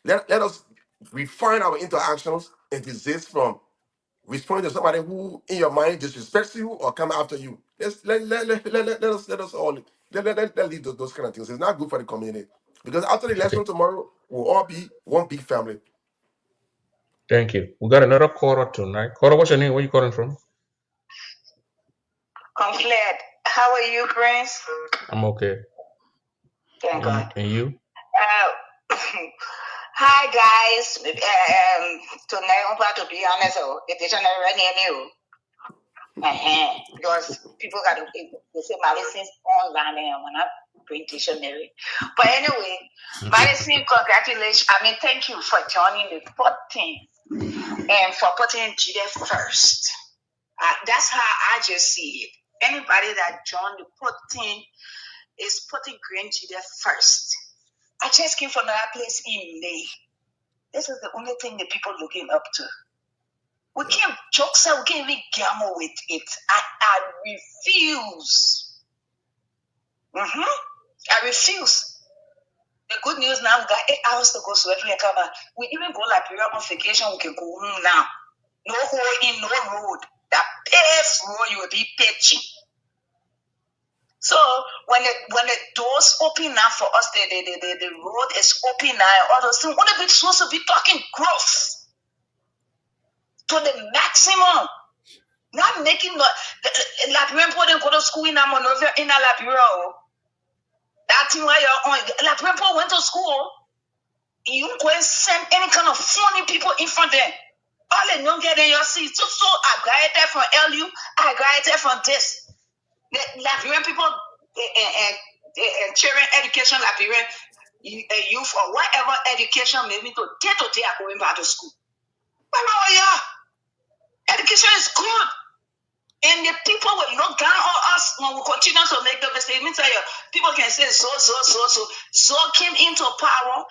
let us refine our interactions and desist from responding to somebody who in your mind disrespects you or come after you. Let us all leave those kind of things. It's not good for the community. Because after the election tomorrow, we'll all be one big family. Thank you. We got another caller tonight. Caller, what's your name? Where you calling from? I'm glad. How are you, Prince? I'm okay. Thank God. And you? Hi, guys. Tonight, I'm about to be honest. It is not running because people got to say Madison's online and when I bring dictionary. But anyway, Madison, congratulations. I mean, thank you for joining the 14th and for putting GDF first. That's how I just see it. Anybody that joined the 14th is putting Green GDF first. I just came from another place in May. This is the only thing that people looking up to. We can't joke, we can't even gamble with it. I refuse. I refuse. The good news now, we got 8 hours to go to every come out. We even go Liberia on vacation, we can go home now. No hole in, no road. That paved road, you will be pitching. So when the doors open now for us, the road is open now, all those things, what are we supposed to be talking growth to the maximum? Not making Liberian people didn't go to school in Monrovia in Liberia. That's why you're on. Liberian people went to school. You go and send any kind of funny people in front of them. All they don't get in your seat. So I graduated from LU, I graduated from this. The Liberian people and children education, Liberian youth or whatever education maybe to day are going back to school. But now, yeah, education is good. And the people will look down on us when we continue to make the mistake. Let me tell you, people can say so. Came into power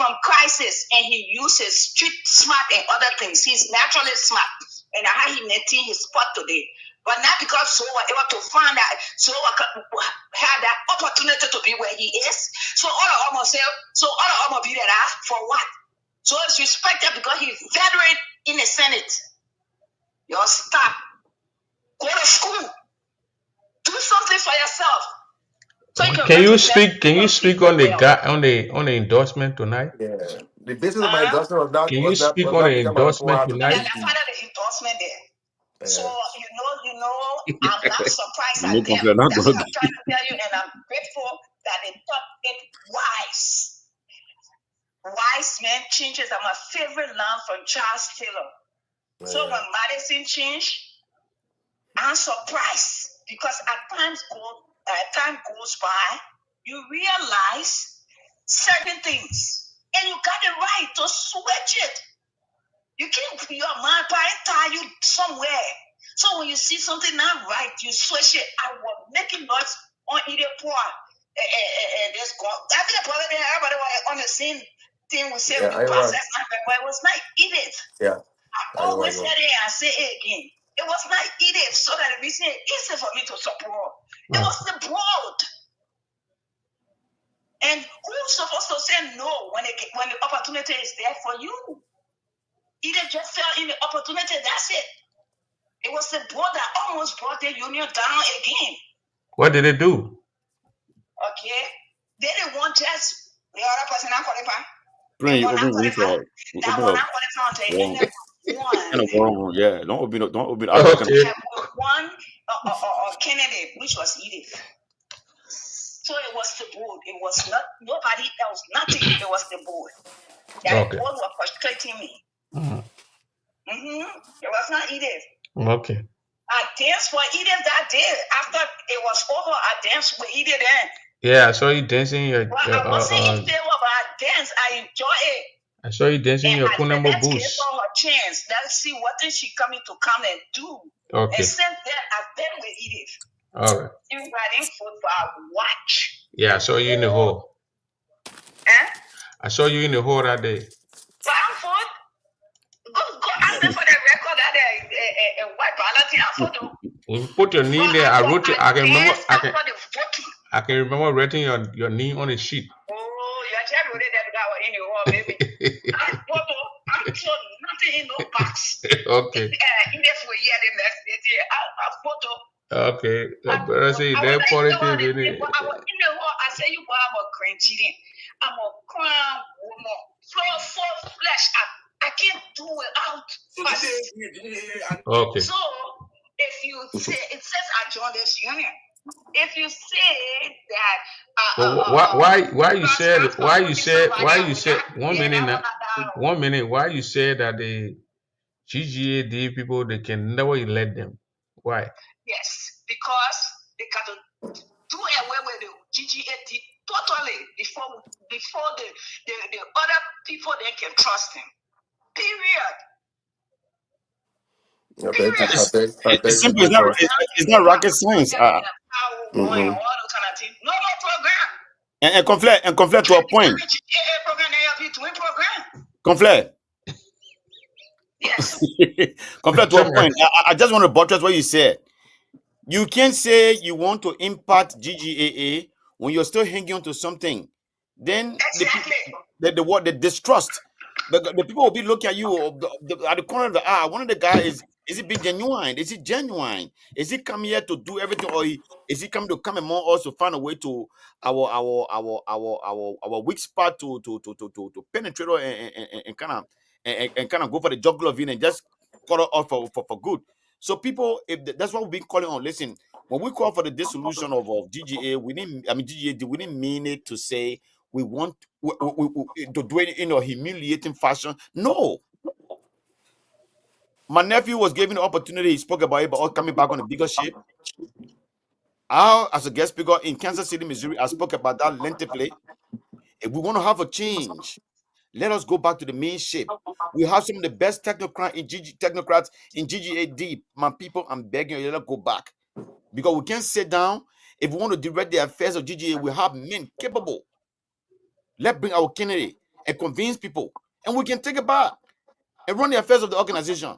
from crisis and he used his street smart and other things. He's naturally smart. And how he maintained his spot today. But not because so were able to find that, so had that opportunity to be where he is. So all of almost say, so all of almost be there for what? So it's respected because he's veteran in the Senate. You stop. Go to school. Do something for yourself. So you Can you speak on the endorsement tonight? Yeah. The basis of my endorsement Can you was speak not on the become a report endorsement out to tonight? Yeah, that's part of the endorsement there. Yeah. So you know, I'm not surprised at No them. complaint, not That's good. what I'm trying to tell you, and I'm grateful that they thought it wise. Wise man changes are my favorite line from Charles Taylor. Yeah. So when Madison changed, I'm surprised because time goes by, you realize certain things, and you got the right to switch it. You can't put your mind tie you somewhere. So when you see something not right, you switch it. I was making noise on either part. this go. I think probably everybody was on the same thing we say Yeah, we process, but it was not Edith. Yeah. I always said it and say it again. It was not Edith, so that it was easy for me to support. It was the board. And who's supposed to say no when the opportunity is there for you? Edith just fell in the opportunity, that's it. It was the board that almost brought the union down again. What did it do? Okay? They didn't want just the other person not qualify. Pray, open room for That one not qualify until wrong. one. Kind of wrong, yeah. Don't open. Okay. One candidate, which was Edith. So it was the board. It was not nobody else. Nothing. It was the board. That board was frustrating me. It was not Edith. Okay. I danced for Edith that day. After it was over, I danced with Edith then. Yeah, I saw you dancing your. I wasn't in favor, but I danced. I enjoy it. I saw you dancing your Kunambo Let's give boost. her a chance. Let's see what is she coming to come and do. Okay. And since then, I've been with Edith. All right. You riding football, watch. Yeah, I saw you in the hall. I saw you in the hall that day. Frankfurt? Go ask them for the record that a white ballot photo. You put your knee there. I wrote it. I can remember. I can remember writing your knee on a sheet. Oh, your child wrote it that in the hall, baby. I'm sure nothing in no box. Okay. If we hear the message, a photo. Okay. But I say that positive in it. I say you I'm a cringy. I'm a crown woman. Full flesh. I can't do without. Okay. So if you say it says I joined this union. If you say that why you said 1 minute now, 1 minute, why you said that the GGAD people, they can never elect them? Why? Yes, because they got to do away with the GGAD totally before the other people they can trust him. Period. It's simple. It's not rocket science. No program. And conflict to a point. Conflict. Yes. Conflict to a point. I just want to buttress what you said. You can't say you want to impact GGAA when you're still hanging on to something. Then the distrust. The people will be looking at you at the corner of the eye. One of the guys is he being genuine? Is he genuine? Is he come here to do everything, or is he come and more also find a way to our weak spot to penetrate and kind of go for the jugular vein and just cut it off for good. So people, that's what we've been calling on. Listen, when we call for the dissolution of GGA, GGAD, we didn't mean it to say we want to do it in a humiliating fashion. No. My nephew was given the opportunity. He spoke about it, but coming back on a bigger shape. I, as a guest speaker in Kansas City, Missouri, I spoke about that lengthily. If we want to have a change, let us go back to the main shape. We have some of the best technocrats in GGAD. My people, I'm begging you, let us go back. Because we can't sit down. If we want to direct the affairs of GGA, we have men capable. Let's bring our candidate and convince people. And we can take it back and run the affairs of the organization.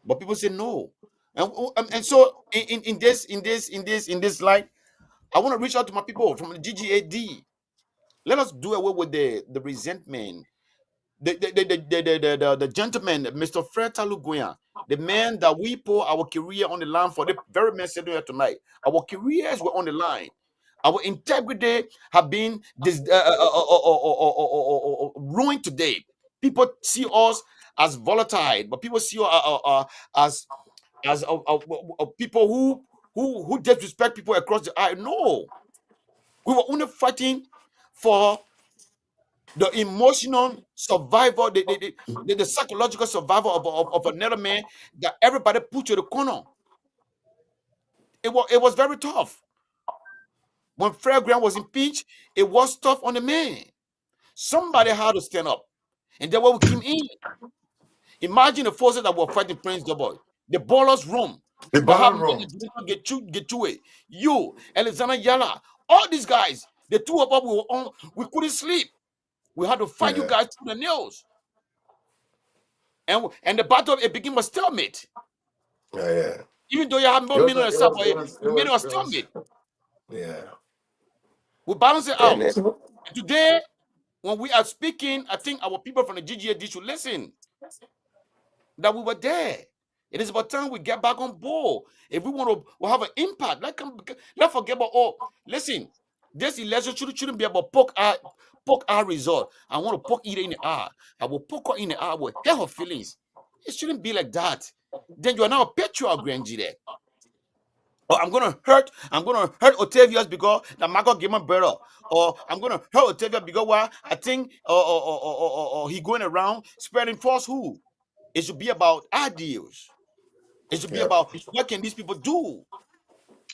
But people say no. And so in this light, I want to reach out to my people from the GGAD. Let us do away with the resentment. The gentleman, Mr. Fred Taluguya, the man that we pour our career on the line for, the very man sitting here tonight. Our careers were on the line. Our integrity have been ruined today. People see us as volatile, but people see us as people who disrespect people across the aisle. No, we were only fighting for the emotional survival, the psychological survival of another man that everybody put to the corner. It was very tough. When Fred Graham was impeached, it was tough on the man. Somebody had to stand up, and then when we came in, imagine the forces that were fighting Prince Double, the ballers room. Get to it. You, Alexander Yala, All these guys, the two of us, we were on. We couldn't sleep. We had to fight you guys through the nails. And the battle it became a stalemate. Yeah. Even though you haven't It was, been on a it was, subway, it was, we it made it a was, it was, stalemate. yeah. We balance it And out. then, And today, when we are speaking, I think our people from the GGAD should listen. That we were there. It is about time we get back on board. If we want to have an impact, let's forget about listen. This election shouldn't be about poke our result. I want to poke Ida in the eye. I will poke her in the eye. I will hurt her feelings. It shouldn't be like that. Then you are now a patriarch, Grangy there. Or I'm gonna hurt Octavius because the Marco gave my better. Or I'm gonna hurt Octavius because I think or he going around spreading falsehood. It should be about ideals. It should be about what can these people do.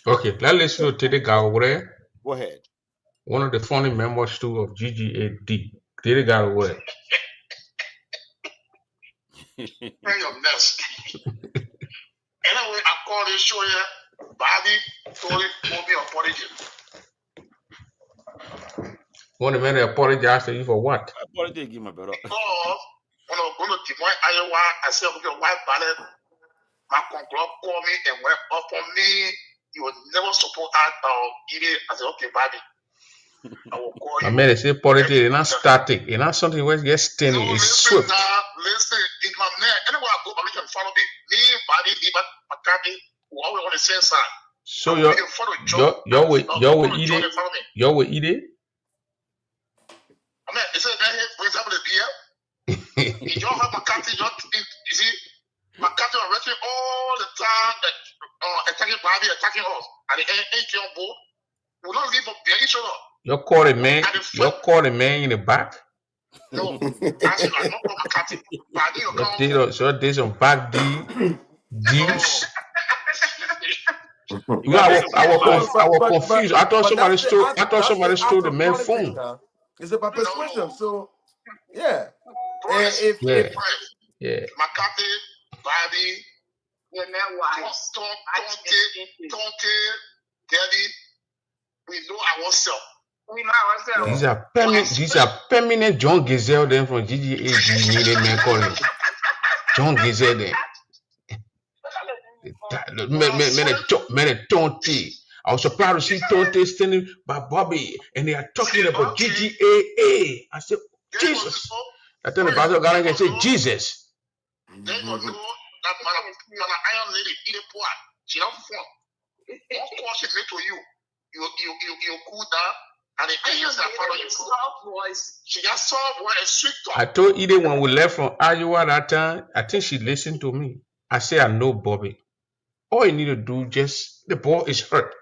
Okay, let's listen to Tudee Gawure, Go ahead. one of the founding members too of GGAD. Tudee Gawure. Your mess. Anyway, I call this show here Bobby Tori Moby Apology. Want to man apologize to you for what? Apology, give my brother. Because when I was going to Timor, Iowa, I said, okay, white ballot, my conclave called me and went up on me. You would never support that idiot. I said, okay, Bobby. I will call you. I mean, they say politics is not static. It's not something where it gets steady. No, It's listen swift. now, listen. It's my man. Anywhere I go, Bobby can follow me. Me, Bobby, Eva, McCarthy, we always on the same side. So y'all will eat it. Y'all will eat it. I mean, is it that here, for example, the beer? If y'all have McCarthy, you see, McCarthy are wrestling all the time, attacking Bobby, attacking us. And the ain't on board. We will not leave up beer each other. You call a man. You call a man in the back. No, actually, I'm not called McCarthy. Bobby, you come. So there's some back deals. I was confused. I thought somebody stole the man's phone. It's about persuasion. So, yeah. If McCarthy, Bobby, Tonte, Daddy, we know ourselves. These are permanent John Gazelle then from GGAD needed man calling. John Gazelle then. Man, Tonte. I was surprised to see Tonte standing by Bobby and they are talking about GGAA. I said, Jesus. I tell the pastor God and say, Jesus. Then you know that iron lady eat a pot. She don't fun. Of course she made to you. You cool down and the angels that follow you. She got soft voice and sweet talk. I told Ida when we left from Iowa that time, I think she listened to me. I said, I know Bobby. All you need to do, the ball is hurt.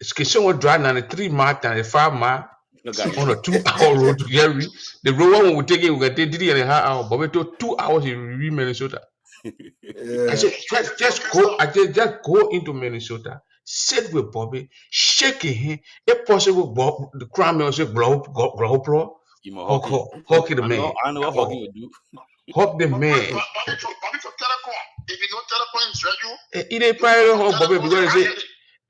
Someone drive 93 miles, 95 miles on a 2-hour road to Gary. The road one we take it, we can take 3.5 hours. Bobby took 2 hours in Minnesota. I said, just go. I said, just go into Minnesota, sit with Bobby, shake his hand. If possible, Bob, the crime also blow, hug the man. I know what hugging will do. Hug the man. Bobby for telecom. If you know telecom is radio, He didn't probably hug Bobby because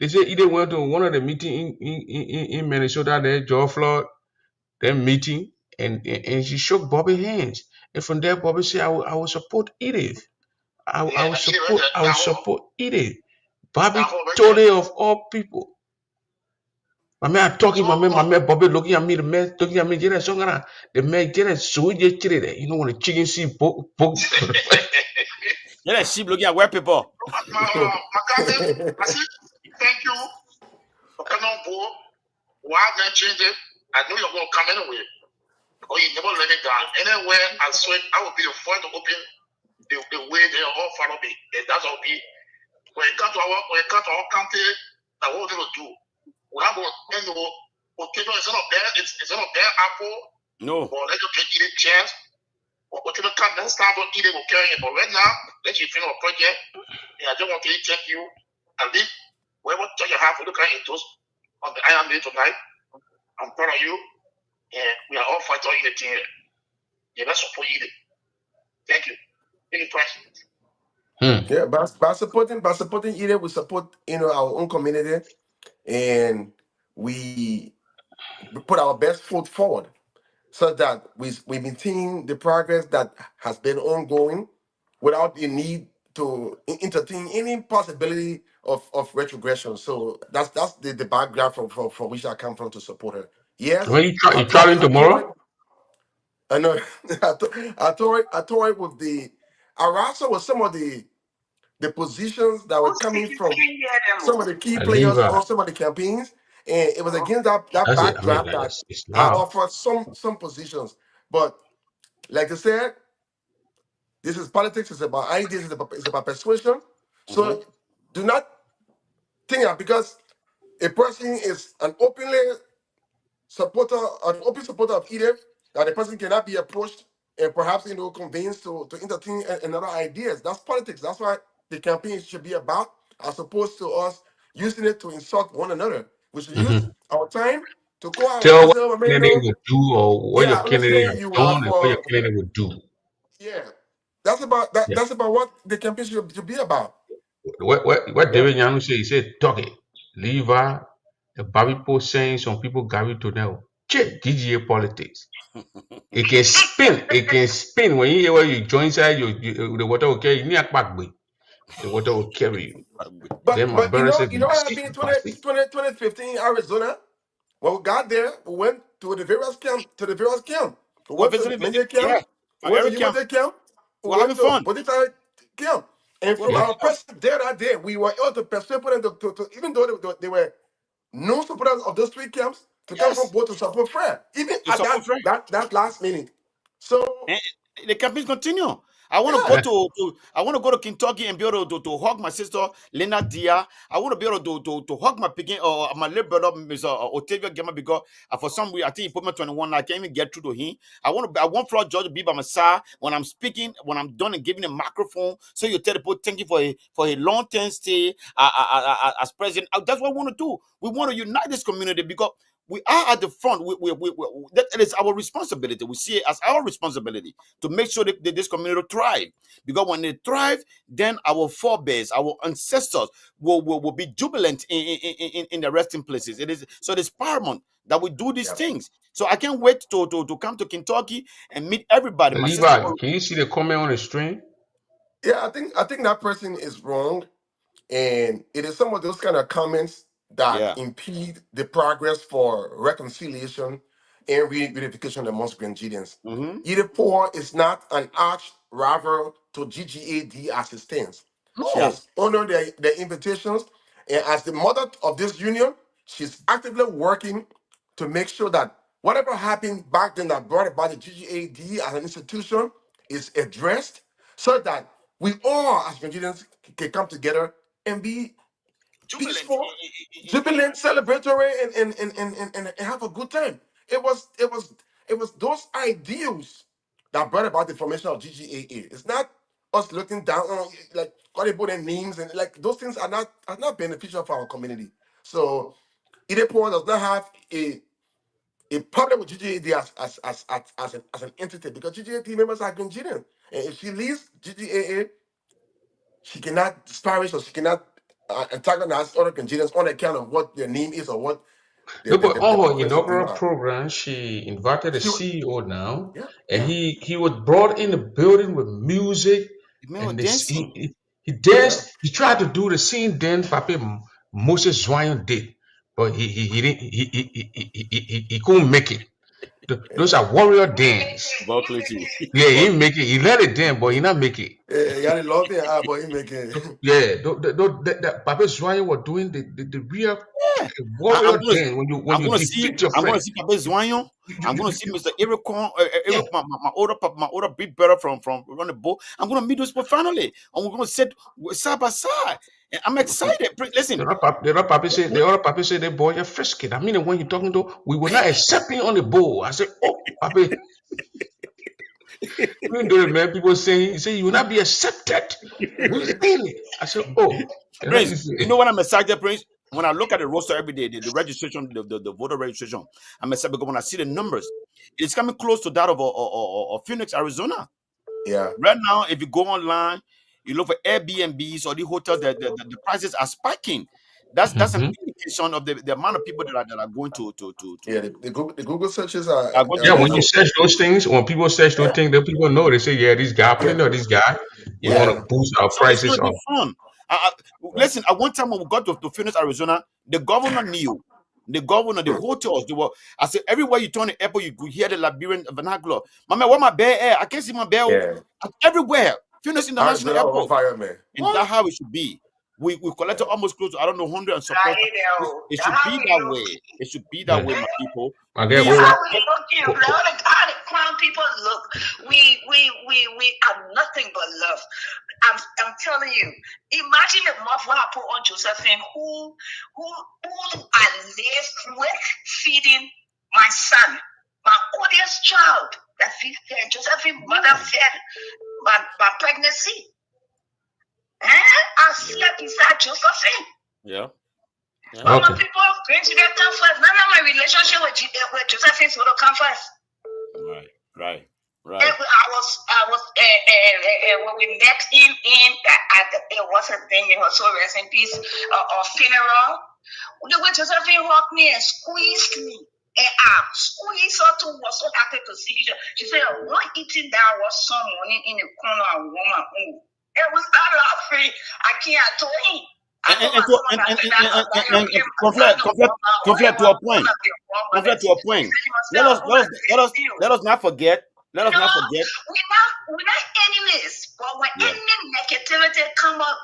they say he went to one of the meeting in Minnesota there, George Floyd, their meeting, and she shook Bobby's hands. And from there, Bobby said, I will support Edith. I will support Edith. Bobby Tudee of all people. My man talking, my man Bobby looking at me, the man looking at me, the man get so you know when the chicken see poke. Yeah, sheep looking at where people. I said, thank you for coming on board. Why not change it? I know you're going to come anyway. Or you never let it down. Anywhere I swear, I will be the first to open the way they all follow me. And that's all be. When it comes to our country, that's what we will do. We have a potato, it's not a bad apple. No. Or let you eat it chance. Or whatever kind of stuff don't eat it will carry it. But right now, let you finish a project. And I just want to thank you. And leave whatever church you have to look at it on the Iron Day tonight. I'm proud of you. And we are all fighting in the team. Yeah, let's support you. Thank you. Thank you, President. Yeah, by supporting Ida, we support our own community, and we put our best foot forward so that we maintain the progress that has been ongoing without the need to entertain any possibility of retrogression. So that's the background from which I come from to support her. Yes, When you traveling I told it. tomorrow? I know. I told it with the. I wrestled with some of the positions that were Who's coming speaking? from Can't hear them. some of the key Leave players on some of the campaigns, and it was Oh. against that That's it. I mean, backdrop that it's I loud. offered some positions. But like I said, this is politics. It's about ideas. It's about persuasion. Mhm. So do not think that because a person is an open supporter of Edith, that the person cannot be approached and perhaps convinced to entertain another ideas. That's politics. That's why the campaign should be about, as opposed to us using it to insult one another. We should use our time to go out Tell and what say, oh, your man, candidate no, would do or what yeah, your I candidate understand has you are done and what your for, candidate would do. yeah. That's about that. Yeah. That's about what the campaign should be about. What Yeah. David Yanu say? He said, "Talk it, leave her." The Bobby Post saying some people Gary to know. Check DGA politics. It can spin. It can spin. When you hear where you join side, the water will carry you. Near back way. The water will carry you. But Then my brother said, you know what "Masi, happened in Masi." 2015 Arizona? When we got there, we went to the various camp. We Oh, went to visiting, Mendia camp, yeah. we went to Eric Camp, Umate camp, we we're having went to fun. Bodita camp. And We're from having Yeah. our fun. presence there that day, we were able to persuade them to even though they were no supporters of those three camps, to come on Yes, board to support Fred, even to at support friend. that last minute. So And the campaigns continue. I want to go yeah, Yeah. to I want to go to Kentucky and be able to hug my sister Lena Dia. I want to be able to hug my picking or my little brother Mr. Otavia Gemma because for some reason I think he put me 21. I can't even get through to him. I want Floyd George to be by my side when I'm speaking, when I'm done and giving a microphone. So you tell the people thank you for a long term stay as president. That's what we want to do. We want to unite this community because we are at the front. That is our responsibility. We see it as our responsibility to make sure that this community thrive. Because when they thrive, then our forebears, our ancestors will be jubilant in the resting places. It is paramount that we do these yeah, things. So I can't wait to come to Kentucky and meet everybody. My sister, Levi, can you see the comment on the stream? yeah. I think that person is wrong. And it is some of those kind of comments that yeah. impede the progress for reconciliation and reunification amongst Grenadians. Mm-hmm. Idipor is not an arch rival to GGAD as it stands. She No, has honored their invitations, and as the mother of this union, she's actively working to make sure that whatever happened back then that brought about the GGAD as an institution is addressed so that we all as Nigerians can come together and be jubilant. peaceful, jubilant, celebratory, and have a good time. It was those ideals that brought about the formation of GGAA. It's not us looking down on like calling people their names and like those things are not beneficial for our community. So Idepo does not have a problem with GGAD as an entity because GGAD members are Nigerian. And if she leaves GGAA, she cannot disparage or she cannot antagonize other Nigerians on account of what their name is or what No, but the on her population they inaugural are. program, she invited the She, CEO now, yeah, and yeah, he was brought in the building with music, The man was and this dancing. he yeah. danced. He tried to do the same dance Papa Moses Zion did, but he didn't. He couldn't make it. Those are warrior dance. Buckley. Yeah, he didn't make it. He let it dance, but he not make it. You gotta love it, but he making Yeah, Papa Zion was doing the real Yeah. I'm warrior gonna dance when you defeat your I'm gonna friend. see Papa Zwanyo. I'm gonna see Mr. Eric Yeah. Eric, my older big brother from on the boat. I'm gonna meet those people finally, and we're gonna sit side by side. And I'm excited. Listen, The other papi say, they boy, you're frisky. I mean, when you're talking to, we were not accepting on the bowl. I said, oh, papi, even though the man people saying, he say, you will not be accepted. We saying it. I said, oh, and then Prince, he you say, know what I'm excited, Prince? When I look at the roster every day, the registration, the voter registration, I'm excited because when I see the numbers, it's coming close to that of Phoenix, Arizona. yeah, Right now, if you go online, you look for Airbnbs or the hotels, the prices are spiking. That's an mm-hmm. indication of the amount of people that are going to Yeah, the Google searches are are going to Yeah, vote when you for. search those things, when people search those things, then people know. They say, "Yeah, this guy. I put in yeah, there. This guy is Yeah. going to yeah, boost our So it's prices going to be up." fun. Listen, at one time when we got to Phoenix, Arizona, the governor knew. The governor, the hotels, they were. I said, everywhere you turn the airport, you could hear the Liberian vernacular. My man, where my bear air? I can't see my bear. yeah. Everywhere. Phoenix International Arizona on Airport. fire, man. And that's how it should be. We collected Yeah. almost close to, I don't know, 100 and suppressed. It should How be we that look. way. It should be that Yeah. way, my people. I get Please, go How up. we looking? Let the crown people look. We are nothing but love. I'm telling you. Imagine the mother I put on Josephine, who I live with, feeding my son, my oldest child. That Josephine mother fed my pregnancy. I slept beside Josephine. yeah. All my Okay. people going to get come first. None of my relationship with Josephine would have come first. Right. And I was when we met it was a thing. It was so rest in peace. A funeral. The way Josephine hugged me and squeezed me. And I squeezed her too. Was so happy to see each other. She said, "One eating that was someone in the corner of woman." It was not laughing. I can't do it. Conflict to a point. Conflict to a point. Let us not forget. Let us not forget. We're not enemies, but when any negativity come up,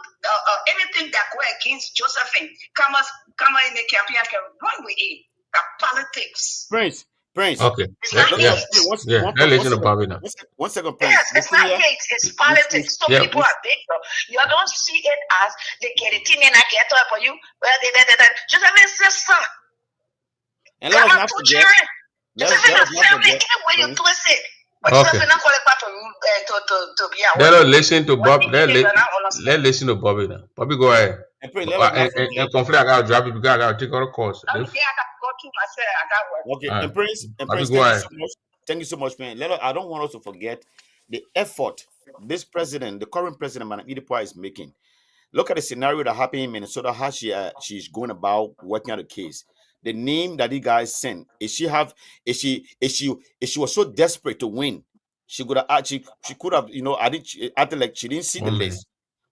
anything that go against Josephine, come in the campaign, I can run with it. The politics. Prince. Okay. It's not hate. Let's listen to Bobby now. 1 second, Prince. Yes, it's not hate. It's politics. So people are big. You don't see it as they get it in and I get up for you. Well, Josephine sister. And let us not forget. Josephine a family. Anyway, you twist it. But Josephine not qualified to be a Let us listen to Bob. Let's listen to Bobby now. Bobby, go ahead. And pray, let us not forget. And conflict, I gotta drop it because I gotta take other calls. I got to go to myself. I got work. Okay, All and right. Prince, Bobby, thank go you ahead. so much. Thank you so much, man. I don't want us to forget the effort this president, the current president, Madam Idipua, is making. Look at the scenario that happened in Minnesota. How she's going about working out the case. The name that you guys sent. If she was so desperate to win, she could have she could have acted like she didn't see the 1 minute. list.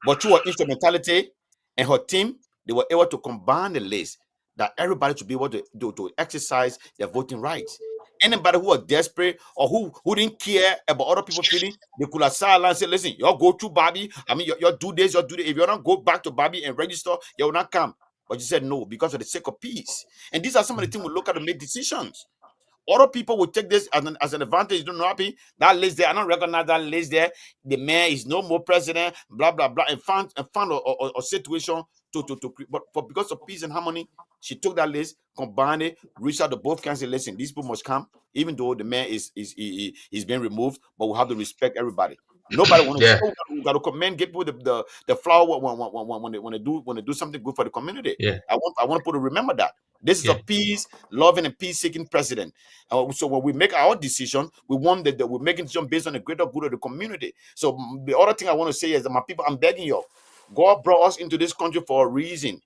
But through her instrumentality and her team, they were able to combine the list that everybody should be able to exercise their voting rights. Anybody who was desperate or who didn't care about other people's feelings, they could have silent and say, "Listen, y'all go to Bobby. I mean, y'all do this, y'all do that. If you don't go back to Bobby and register, you will not come." But you said no because of the sake of peace. And these are some of the things we look at to make decisions. Other people will take this as an advantage. Don't know happy that list there. I don't recognize that list there. The man is no more president. Blah blah blah. And found a situation but because of peace and harmony, she took that list, combined it, reached out to both camps and listen. These people must come, even though the man is being removed. But we have to respect everybody. Nobody want to. We got to commend, give people the flower when they do something good for the community. Yeah. I want people to remember that. This is a peace loving and peace seeking president. So when we make our decision, we want that we're making decision based on the greater good of the community. So the other thing I want to say is that my people, I'm begging you, God brought us into this country for a reason.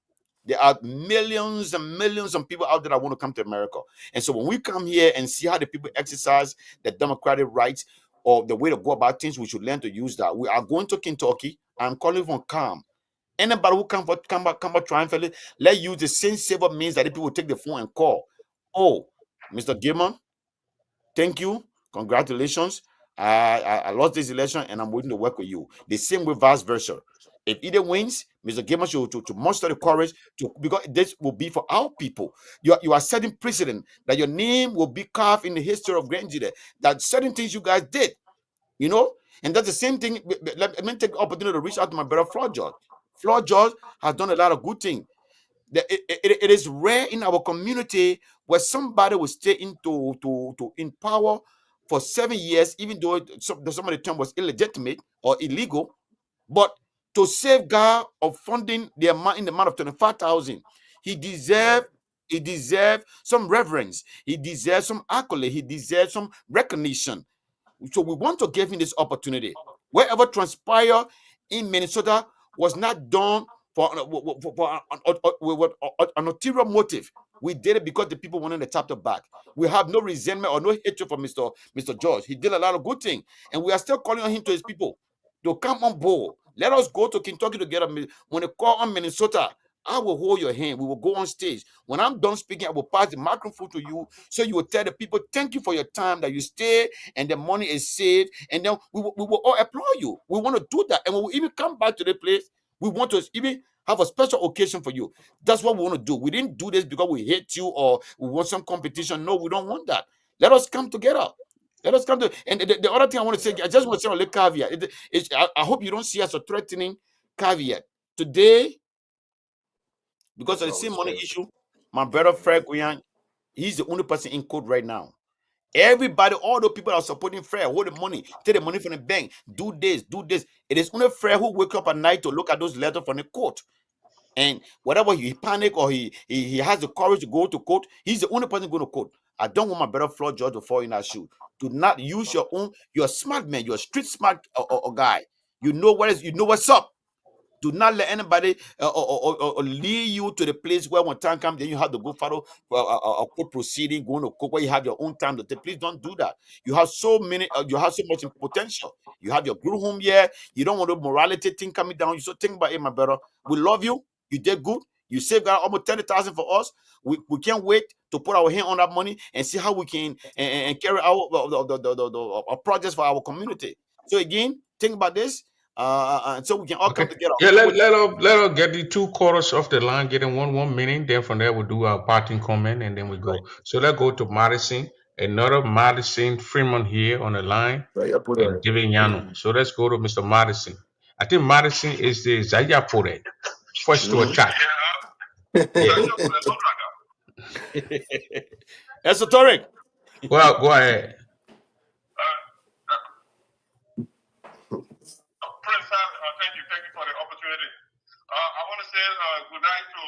There are millions and millions of people out there that want to come to America. And so when we come here and see how the people exercise their democratic rights or the way to go about things, we should learn to use that. We are going to Kentucky. I'm calling for calm. Anybody who come back triumphantly, let's use the same saver means that the people take the phone and call. Oh, Mr. Gilman, thank you. Congratulations. I lost this election and I'm waiting to work with you. The same way vice versa. If either wins, Mr. Gilman should to muster the courage because this will be for our people. You are setting precedent that your name will be carved in the history of Grand Judah. That certain things you guys did, and that's the same thing. Let me take the opportunity to reach out to my brother Floyd George. Floyd George has done a lot of good things. It is rare in our community where somebody will stay in power for 7 years, even though some of the term was illegitimate or illegal, but to safeguard of funding in the amount of 25,000, he deserved some reverence. He deserves some accolade. He deserves some recognition. So we want to give him this opportunity. Wherever transpired in Minnesota was not done for an ulterior motive. We did it because the people wanted the chapter back. We have no resentment or no hatred for Mr. George. He did a lot of good things, and we are still calling on him to his people to come on board. Let us go to Kentucky together. When they call on Minnesota, I will hold your hand. We will go on stage. When I'm done speaking, I will pass the microphone to you, so you will tell the people, thank you for your time, that you stay and the money is saved, and then we will all applaud you. We want to do that, and we will even come back to the place. We want to even have a special occasion for you. That's what we want to do. We didn't do this because we hate you or we want some competition. No, we don't want that. Let us come together. Let us come to. And the other thing I want to say, I just want to say a little caveat. I hope you don't see us a threatening caveat today, because of the same money issue. My brother Fred Guyan, he's the only person in court right now. Everybody, all the people that are supporting Fred, hold the money, take the money from the bank, do this, do this. It is only Fred who wake up at night to look at those letters from the court. And whatever he panic or he has the courage to go to court, he's the only person going to court. I don't want my brother Floyd George to fall in that shoe. Do not use your own. You're a smart man. You're a street smart guy. You know what's up. Do not let anybody or lead you to the place where when time comes, then you have to go follow a court proceeding, going to court where you have your own time to take. Please don't do that. You have so much potential. You have your group home here. You don't want the morality thing coming down. You so think about it, my brother. We love you. You did good. You saved almost 30,000 for us. We can't wait to put our hand on that money and see how we can and carry out the projects for our community. So again, think about this. And so we can all come together. Yeah, let us get the 2 quarters off the line, get in 1 minute. Then from there we'll do our parting comment and then we go. Right. So let's go to Madison. Another Madison Freeman here on the line. And Divignano. So let's go to Mr. Madison. I think Madison is the Zayapore. First to attack. Yeah. Esoteric. Well, go ahead. Prince, thank you for the opportunity. I want to say good night to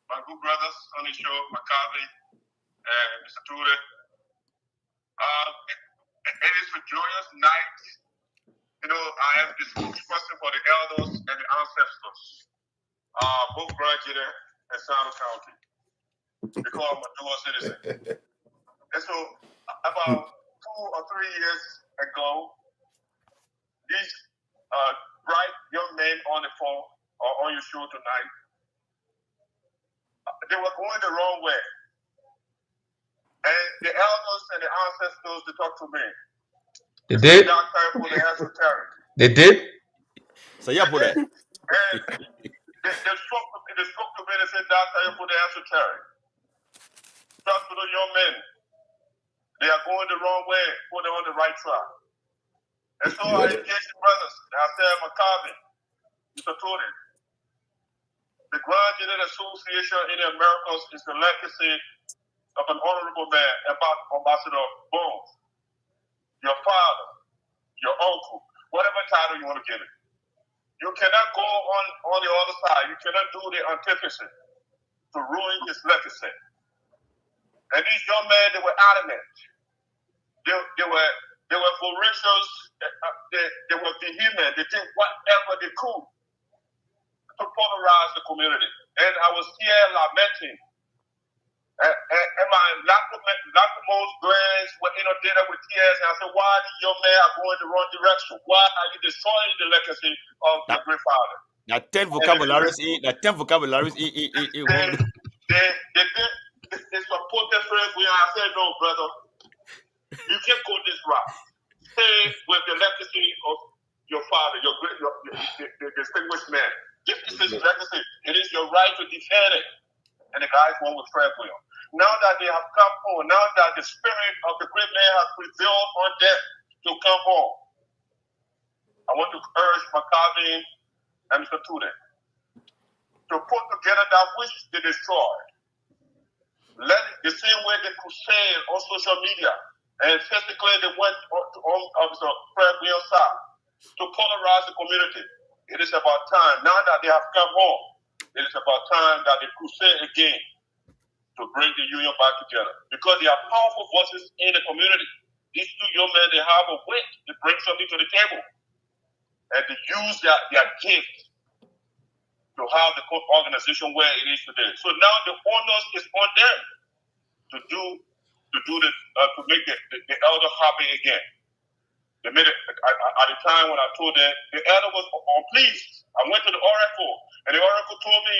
my good brothers on the show, Maccabi and Mr. Tudee. It is a joyous night. You know, I am the spokesperson for the elders and the ancestors, both Virginia and Sano County, because I'm a dual citizen. And so, about 2 or 3 years ago, these bright young men on the phone or on your show tonight, they were going the wrong way. And the elders and the ancestors, they talked to me. They did? They did? So yeah, for that. And they spoke to me and said, Doctor, you put the esoteric. Talk to the young men. They are going the wrong way, put them on the right track. And so I engaged the brothers. I said, Maccabi, Mr. Tudee, the Grand United Association in the Americas is the legacy of an honorable man, Ambassador Bones, your father, your uncle, whatever title you want to give it. You cannot go on the other side. You cannot do the antithesis to ruin his legacy. And these young men, they were adamant. They were voracious. They were vehement. They did whatever they could to polarize the community. And I was here lamenting. And my lacrimose glands were inundated with tears. And I said, why these young men are going the wrong direction? Why are you destroying the legacy of your great father? Now 10 vocabularies They supported Fred Guyan. I said, no, brother. You can't go this route. Stay with the legacy of your father, your distinguished man. This is his legacy. It is your right to defend it. And the guys went with Fred Guyan. Now that they have come home, now that the spirit of the great man has prevailed on them to come home, I want to urge Maccabi and Mr. Tudee to put together that which they destroyed. Let it the same way they crusade on social media, and physically they went on Mr. Fred Guyan's side to polarize the community. It is about time, now that they have come home, it is about time that they crusade again to bring the union back together. Because they are powerful voices in the community. These 2 young men, they have a way to bring something to the table. And to use their gift to have the organization where it is today. So now the onus is on them to make the elder happy again. They made it at the time when I told them, the elder was pleased. I went to the oracle, and the oracle told me,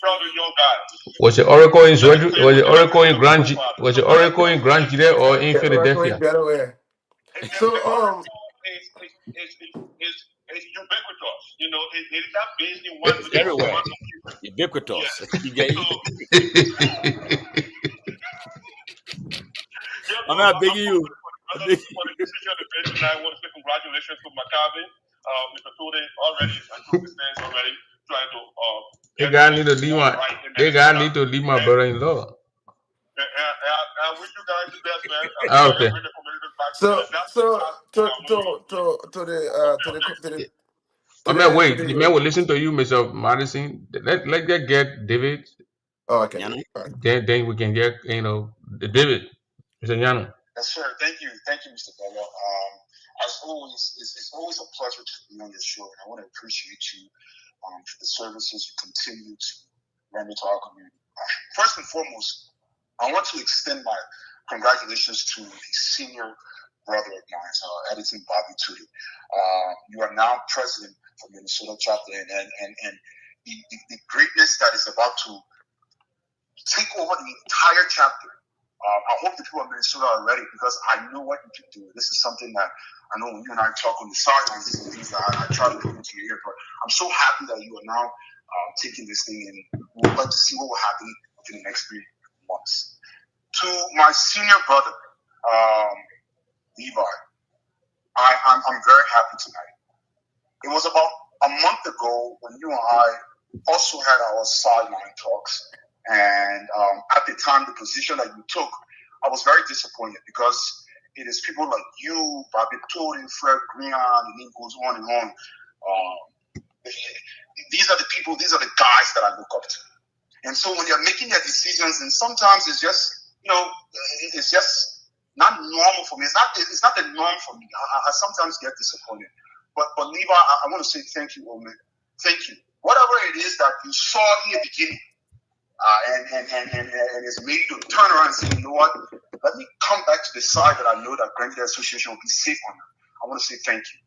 tell the young guys. Was the oracle in was the oracle in Grand Jide or in Philadelphia? So it's ubiquitous. You know, it's not based in one. It's everywhere. Ubiquitous. I'm not begging you. For the decision debate tonight, I want to say congratulations to Maccabi. Mr. Tudee already, I took the stance already, trying to They got need to leave my brother-in-law. I wish you guys the best, man. Okay. To the I mean, wait, the man will listen to you, Mr. Madison. Let get David. Oh, okay. Then we can get the David. Mr. Yano. Yes, sir. Thank you, Mr. Bella. As always, it's always a pleasure to be on your show, and I want to appreciate you for the services you continue to render to our community. First and foremost, I want to extend my congratulations to the senior brother of mine, editing Bobby Tudee. You are now president for Minnesota chapter, and the greatness that is about to take over the entire chapter. I hope the people of Minnesota are ready, because I know what you can do. This is something that I know when you and I talk on the sidelines, these are things that I try to put into your ear. But I'm so happy that you are now taking this thing, and we'd like to see what will happen within the next 3 months. To my senior brother, Levi, I'm very happy tonight. It was about a month ago when you and I also had our sideline talks. And at the time, the position that you took, I was very disappointed, because it is people like you, Bobby Tudee, Fred Green, and it goes on and on. These are the people, these are the guys that I look up to. And so when they're making their decisions, and sometimes it's just, it's just not normal for me. It's not the norm for me. I sometimes get disappointed. But Levi, I want to say thank you, Omen. Thank you. Whatever it is that you saw in the beginning, and it's made you to turn around and say, you know what, let me come back to the side that I know that Grand Jide Association will be safe on. I want to say thank you.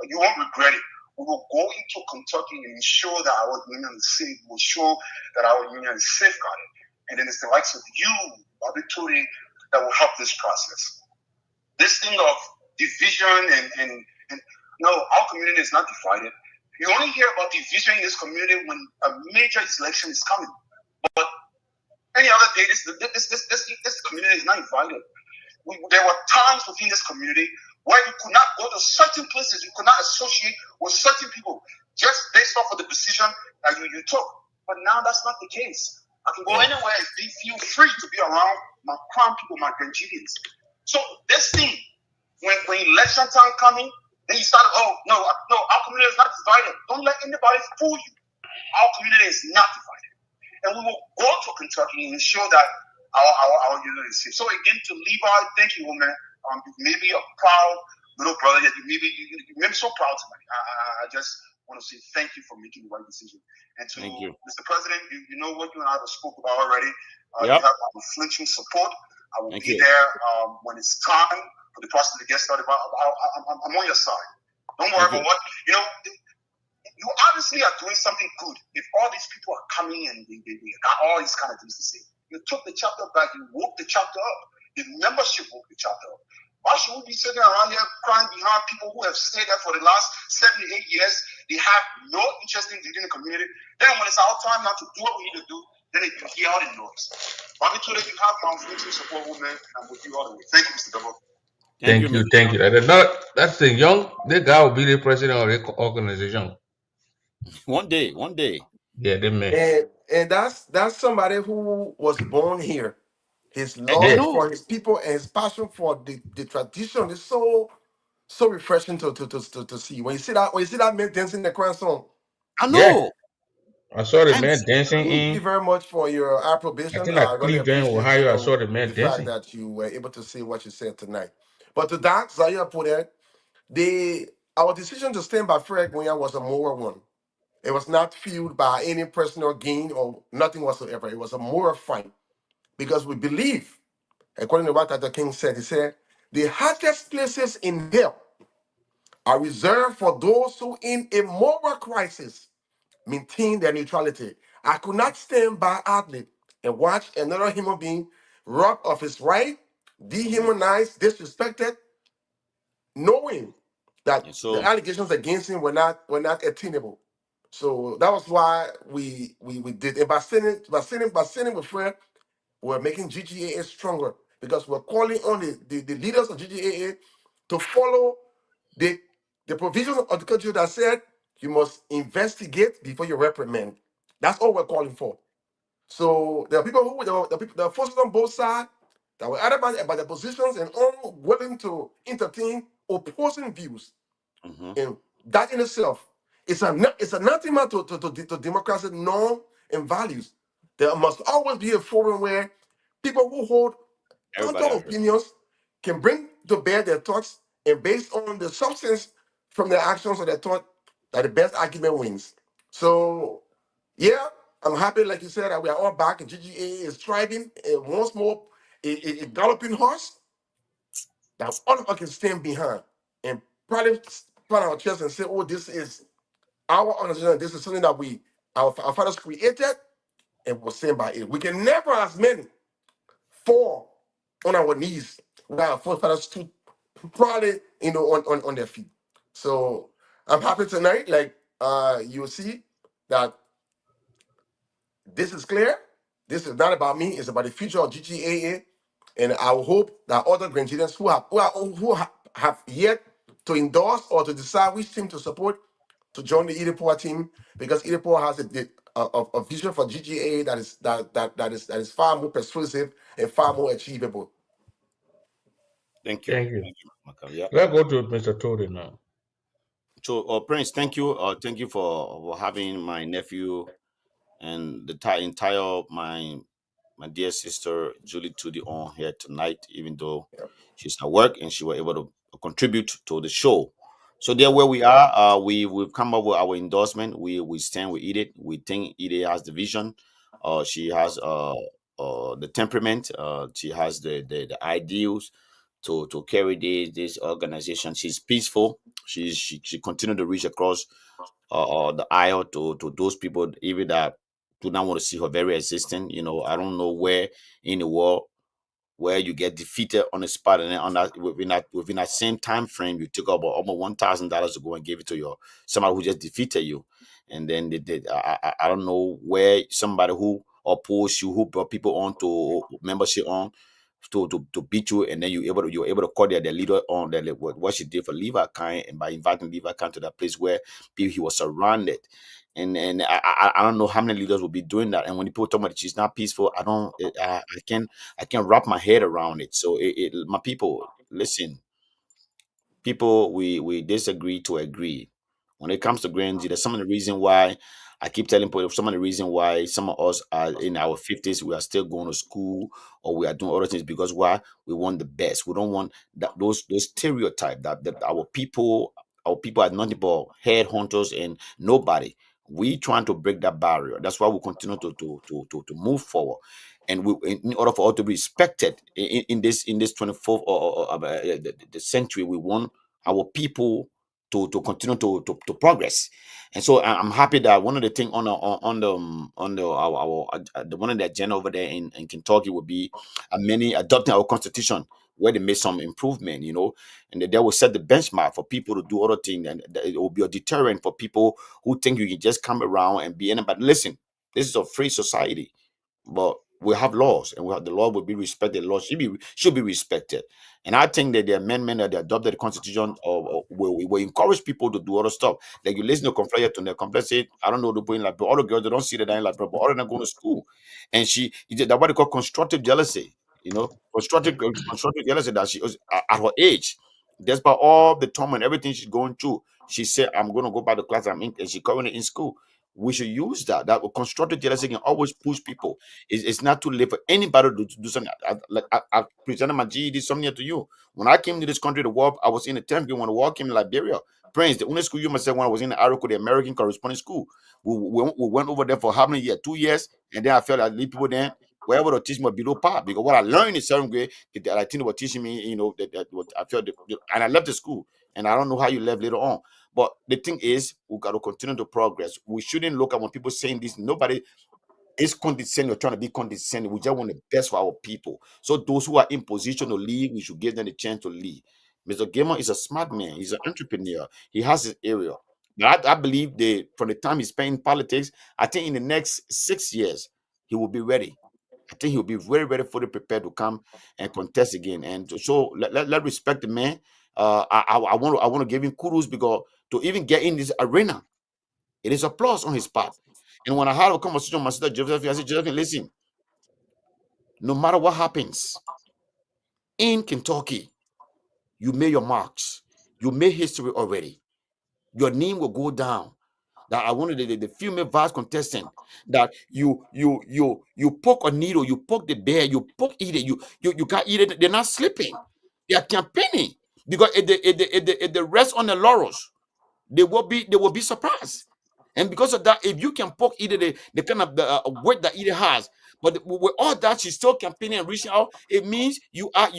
You won't regret it. We will go into Kentucky and ensure that our union is safe. We will show that our union is safeguarded. And then it's the likes of you, Bobby Tudee, that will help this process. This thing of division and no, our community is not divided. You only hear about division in this community when a major election is coming. But any other day, this community is not invited. There were times within this community where you could not go to certain places, you could not associate with certain people just based off of the decision that you took. But now that's not the case. I can go anywhere and feel free to be around my Crown people, my Grangidians. So this thing, when election time coming, then you start, oh, no, our community is not divided. Don't let anybody fool you. Our community is not divided. And we will go to Kentucky and ensure that our unit is safe. So again, to Levi, thank you, woman. You made me a proud little brother. You made me so proud tonight. I just want to say thank you for making the right decision. And to Mr. President, you know what you and I have spoke about already. You have our unflinching support. I will be there when it's time for the process to get started. I'm on your side. Don't worry about what, you obviously are doing something good. If all these people are coming and they got all these kind of things to say, you took the chapter back, you woke the chapter up. The membership woke the chapter up. Why should we be sitting around here crying behind people who have stayed there for the last 7 to 8 years? They have no interest in leading the community. Then when it's our time now to do what we need to do, then they can hear all the noise. Bobby Tudee, you have my unflinching support, woman, and I'm with you all the way. Thank you, Mr. Double. Thank you. That's the that guy will be the president of the organization. One day. Yeah, they may. And that's somebody who was born here. His love for his people and his passion for the tradition is so refreshing to see. When you see that man dancing the crown song. I know. Yeah. I saw the man dancing. Thank you very much for your approbation. I think I really Cleveland, Ohio. I saw the man dancing. Fact that you were able to say what you said tonight. But to that, Zaire put it, our decision to stand by Fred Guian was a moral one. It was not fueled by any personal gain or nothing whatsoever. It was a moral fight because we believe, according to what Dr. King said, he said, the hardest places in hell are reserved for those who, in a moral crisis, maintain their neutrality. I could not stand by idly and watch another human being robbed of his right, dehumanized, disrespected, knowing that And the so, allegations against him were not attainable. So that was why we did. And by sitting with Fred, we're making GGAA stronger because we're calling on the leaders of GGAA to follow the the provisions of the country that said you must investigate before you reprimand. That's all we're calling for. So there are people who there are forces on both sides that were adamant about their positions and unwilling to entertain opposing views. mhm, And that in itself it's anathema to democracy norm and values. There must always be a forum where people who hold counter everybody are heard. opinions can bring to bear their thoughts, and based on the substance from their actions or their thought, that the best argument wins. So yeah, I'm happy, like you said, that we are all back and GGA is thriving and once more a galloping horse that all of us can stand behind and probably put our chest and say, oh, this is our organization. This is something that our fathers created and we'll stand by it. We can never, as men, fall on our knees while our forefathers stood probably, on their feet. So I'm happy tonight, like you'll see that this is clear. This is not about me. It's about the future of GGAA, and I will hope that other Granadians who have yet to endorse or to decide which team to support to join the Idepoa team, because Idepoa has a vision for GGAA that is far more persuasive and far more achievable. Thank you. Thank you. Thank you, Makam. Yeah. Let's go to Mr. Tudee now. So, Prince, thank you. Thank you for having my nephew and the entire my dear sister Julie Tudee on here tonight, even though Yep. she's at work and she was able to contribute to the show. So there where we are, we've come up with our endorsement. We stand with Edith. We think Edith has the vision. She has the temperament. She has the ideals to carry this organization. She's peaceful. She continued to reach across the aisle to those people even that do not want to see her very existent. I don't know where in the world where you get defeated on the spot, and then within that same time frame you took about almost $1,000 to go and give it to your somebody who just defeated you. And then I don't know where somebody who opposed you, who brought people on to membership on to beat you, and then you were able to call their leader on what she did for Levi Kine, and by inviting Levi Kine to that place where he was surrounded. And I don't know how many leaders will be doing that. And when people talk about she's not peaceful, I can't wrap my head around it. So my people, listen, people, we disagree to agree. When it comes to Grand G, there's some of the reason why I keep telling people some of the reason why some of us are in our 50s, we are still going to school or we are doing other things, because why? We want the best. We don't want those stereotype that our people are nothing but headhunters and nobody. We trying to break that barrier. That's why we continue to move forward. And in order for us to be respected in this 24th the century, we want our people to continue to progress. And so I'm happy that one of the things on the the one of the agenda over there in Kentucky would be many adopting our constitution, where they made some improvement, and that they will set the benchmark for people to do other things, and that it will be a deterrent for people who think you can just come around and be anybody. Listen, this is a free society, but we have laws, and the law will be respected. The law should be respected. And I think that the amendment that they adopted the constitution will encourage people to do other stuff. Like you listen to Conflict to the Conflict say, I don't know the point, like, but all the girls, they don't see that in like, but all of them going to school. And that's what they call constructive jealousy. Constructive jealousy, that she was at her age, despite all the trauma and everything she's going through, she said, I'm going to go back to class, and she's currently in school. We should use that constructive jealousy can always push people. It's not too late for anybody to do something. I presented my GED something to you. When I came to this country, I was in the 10th grade when the war came in Liberia. Prince, the only school you must say when I was in Araco, the American corresponding school. We went over there for how many years? 2 years, and then I felt like leave people then were able to teach me below par because what I learned in seventh grade, that I think they were teaching me, that what I felt, and I left the school, and I don't know how you left later on. But the thing is, we got to continue to progress. We shouldn't look at when people saying this. Nobody is condescending or trying to be condescending. We just want the best for our people. So those who are in position to lead, we should give them the chance to lead. Mr. Gamer is a smart man. He's an entrepreneur. He has his area. But I believe that from the time he spent in politics, I think in the next 6 years, he will be ready. I think he'll be very, very fully prepared to come and contest again. And so let respect the man. I want to give him kudos because to even get in this arena, it is applause on his part. And when I had a conversation with my sister Josephine, I said, Josephine, listen, no matter what happens in Kentucky, you made your marks. You made history already. Your name will go down. That I wanted the female vice contestant that you poke a needle, you poke the bear, you poke eat it, you can't eat it. They're not sleeping. They are campaigning because if they rest on the laurels, they will be surprised. And because of that, if you can poke either the kind of the weight that either has, but with all that, she's still campaigning and reaching out. It means you are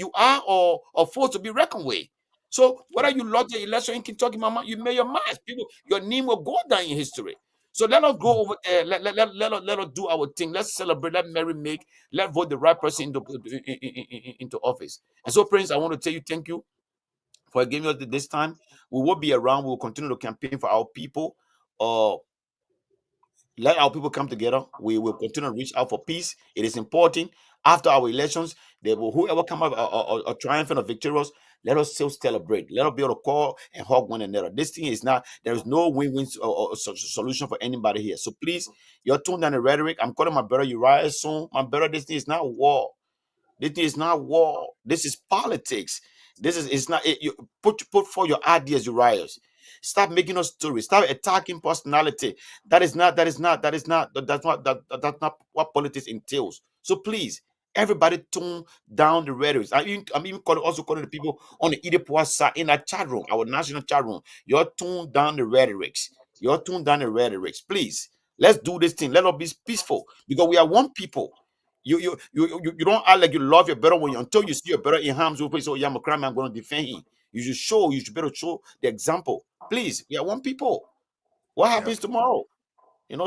or forced to be reckoned with. So whether you lost the election in Kentucky, Mama, you made your mark. People, your name will go down in history. So let us go over there. Let us do our thing. Let's celebrate. Let Mary make. Let vote the right person into office. And so, Prince, I want to tell you thank you for giving us this time. We will be around. We will continue to campaign for our people. Uh, let our people come together. We will continue to reach out for peace. It is important. After our elections, whoever come out or triumphant or victorious, let us still celebrate. Let us be able to call and hug one another. This thing is not, there is no win-win solution for anybody here. So please, you're tuned down the rhetoric. I'm calling my brother Uriah soon. My brother, this thing is not war. This is not war. This is politics. This is it's not. You put for your ideas, Uriah. Stop making us stories. Stop attacking personality. That is not. That is not. That is not. That's not what politics entails. So please, everybody, tone down the rhetoric. I'm even also calling the people on the Idipua side in that chat room, our national chat room. You're tone down the rhetorics. You're tone down the rhetorics. Please, let's do this thing. Let us be peaceful because we are one people. You don't act like you love your brother until you see your brother in harm's way. So yeah, I'm a crime. I'm going to defend him. You should show. You should better show the example. Please, we are one people. What Yeah. happens tomorrow?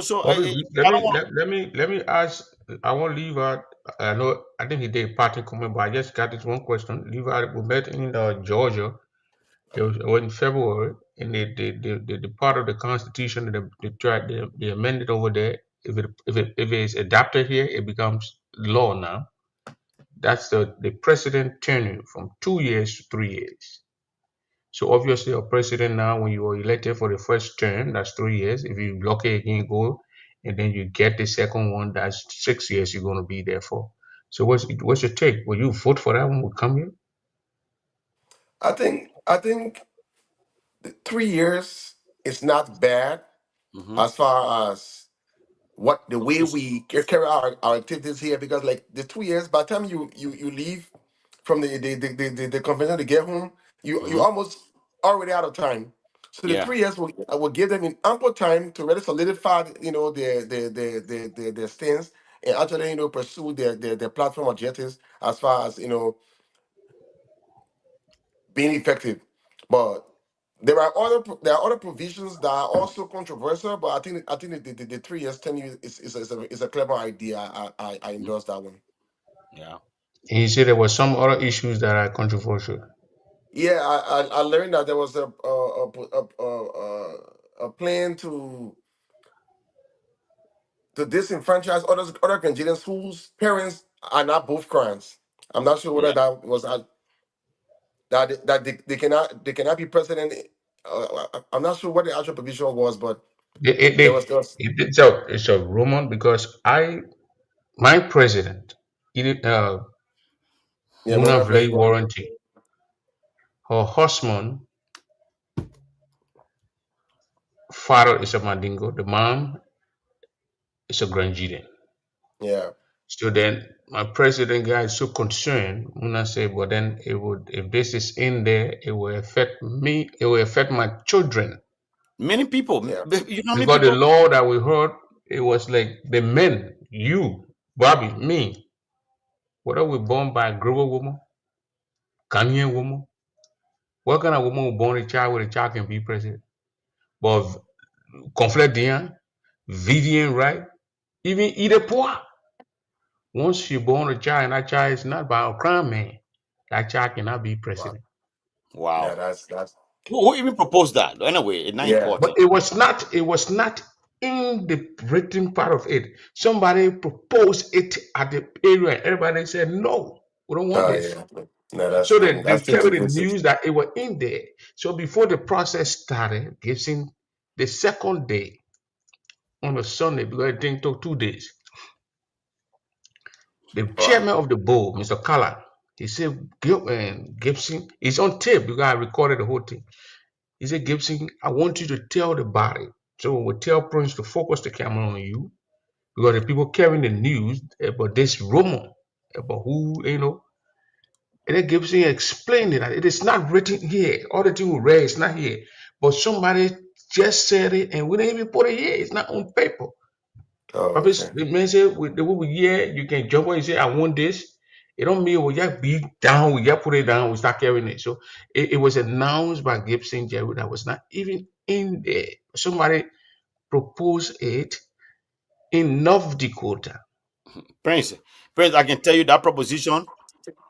So Bobby, let I don't me want. let me ask. I won't leave out. I know. I think he did party comment, but I just got this one question. Leave out. We met in Georgia. It was in February, and the part of the Constitution that they amended over there. If it's adopted here, it becomes law now. That's the president tenure from 2 years to 3 years. So obviously, a president now, when you are elected for the first term, that's 3 years. If you block it again, go, and then you get the second one, that's 6 years. You're going to be there for. So what's your take? Will you vote for that one? Will come here? I think 3 years is not bad Mhm. as far as what the way we carry our activities here, because like the 2 years, by the time you leave from the convention to get home, you Mhm. almost already out of time. So the Yeah. 3 years will give them an ample time to really solidify, their stance, and actually, pursue their platform objectives as far as, being effective. But there are other provisions that are also controversial. But I think the 3 years tenure is a clever idea. I Mhm. endorse that one. Yeah. And you said there were some other issues that are controversial. Yeah, I learned that there was a plan to disenfranchise other Canadians whose parents are not both crimes. I'm not sure whether Yeah. that was they cannot be president. I'm not sure what the actual provision was, but It, it, there it, was there was it's a rumor because my president, yeah, Muna Mona Vlay Blair. warranty, her husband, father is a Mandingo, the mom is a Granjiden. Yeah. So then my president guy is so concerned when I say, but then it would, if this is in there, it will affect me, it will affect my children. Many people, Yeah. you know how many Because the people? law that we heard, it was like the men, you, Bobby, me, whether we born by a global woman, Ghanaian woman, what kind of woman will born a child with a child can be president? But Conflict Dian, Vivian Wright, even Ida Poa. Once you born a child and that child is not by a crime man, that child cannot be Wow. president. Yeah, Wow. that's Who even proposed that? Anyway, it's not yeah. But important. it was not in the written part of it. Somebody proposed it at the area. Everybody said, no, we don't want Oh this. yeah. No, So they that's carried the 50%. news that it was in there. So before the process started, Gibson, the second day on a Sunday, because it didn't took 2 days, the Wow. chairman of the board, Mr. Kala, he said, Gibson, it's on tape because I recorded the whole thing. He said, Gibson, I want you to tell the body. So we tell Prince to focus the camera on you because the people carrying the news about this rumor, about who, and then Gibson explained it. It is not written here. All the thing we read is not here. But somebody just said it and we didn't even put it here. It's not on paper. Oh, Probably okay. the man said, the way we hear, you can jump on and say, I want this. It don't mean we just be down, we just put it down, we start carrying it. So it was announced by Gibson Jerry that was not even in there. Somebody proposed it in North Dakota. Prince, I can tell you that proposition,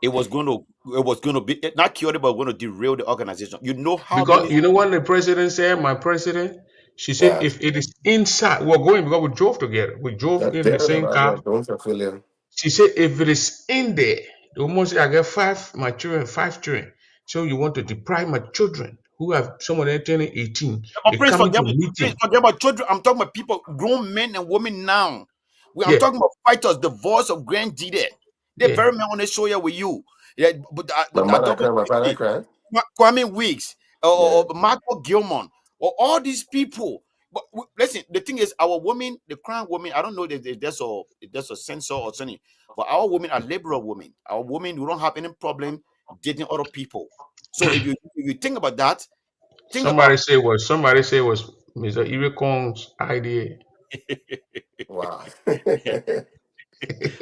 it was going to be not cured, but going to derail the organization. You know how Because many? you know what the president said, my president, she said, Yeah. if it is inside, we're going because we drove together. We drove That's in the there same about car. that. Don't affiliate. She said, if it is in there, the woman said, I got my children, 5 children. So you want to deprive my children who have some of them turning 18. But They're coming to Prince, meeting. forget about children. I'm talking about people, grown men and women now. I'm Yeah, talking about fighters, the voice of Grand Dide. They're yeah. very men on the show here with you. Yeah, but My I mother double cry, my father cry. Kwame Weeks Yeah. or Marco Gilman or all these people. But listen, the thing is, our women, the crown women, I don't know if there's a censor or something, but our women are liberal women. Our women, we don't have any problem dating other people. So if you think about that, think about Somebody say was Mr. Iri Kong's idea. Wow.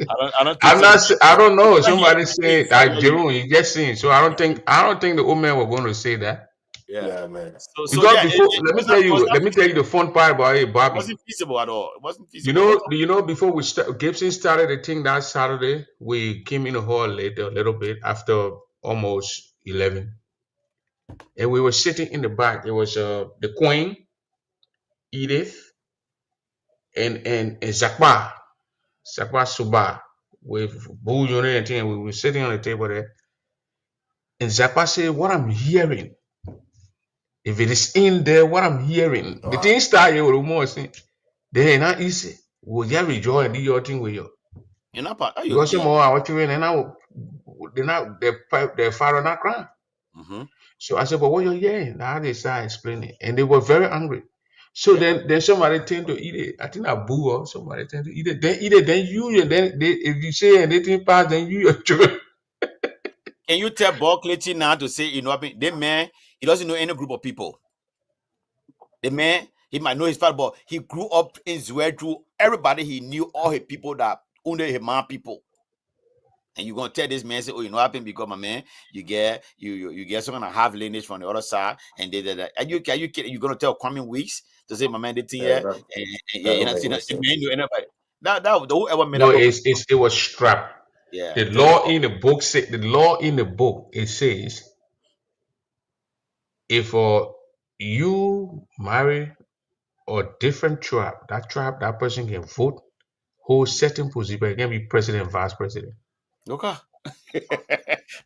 I don't think so. I don't know. It's not here. Somebody said It's not that here yet. Jerome, you just seen. So I don't think the old man were going to say that. Yeah. Yeah, man. So Because yeah, before, it was not let me tell you the fun part about it, it Bobby. wasn't feasible at all. It wasn't feasible at all. Before Gibson started the thing that Saturday, we came in the hall later, a little bit after almost 11. And we were sitting in the back. It was the Queen, Edith, and Zakwa Suba with Boo Unit and thing. We were sitting on the table there. And Zakwa said, what I'm hearing, if it is in there, what I'm hearing, the Wow. thing started with remorse. They not easy. Will you rejoice and do your thing with you? You know, but are you Because some okay? more are watching and now their father not crying. Mm-hmm. So I said, but what you're hearing? Now they start explaining. And they were very angry. So Yeah. then somebody tend to eat it. I think a boo or somebody tend to eat it. Then eat it, then you and then if you say and they think pass, then you your children. Can you tell Bob Clayton now to say, the man, he doesn't know any group of people. The man, he might know his father, but he grew up in Zwedru. Everybody he knew, all his people that only his man people. And you're gonna tell this man, say, oh, you know what happened because my man, you get some kind of half lineage from the other side, and they. Are you kidding? You're gonna tell Kwame Weeks to say my man did thing Yeah, here, that, and that you don't know, make see no that the sense. man knew anybody. That whoever made No, that proposition. it was strapped. Yeah, The tell you law what. in the book it says if you marry a different tribe, that person can vote, hold certain position, but it can be president, vice president. Okay.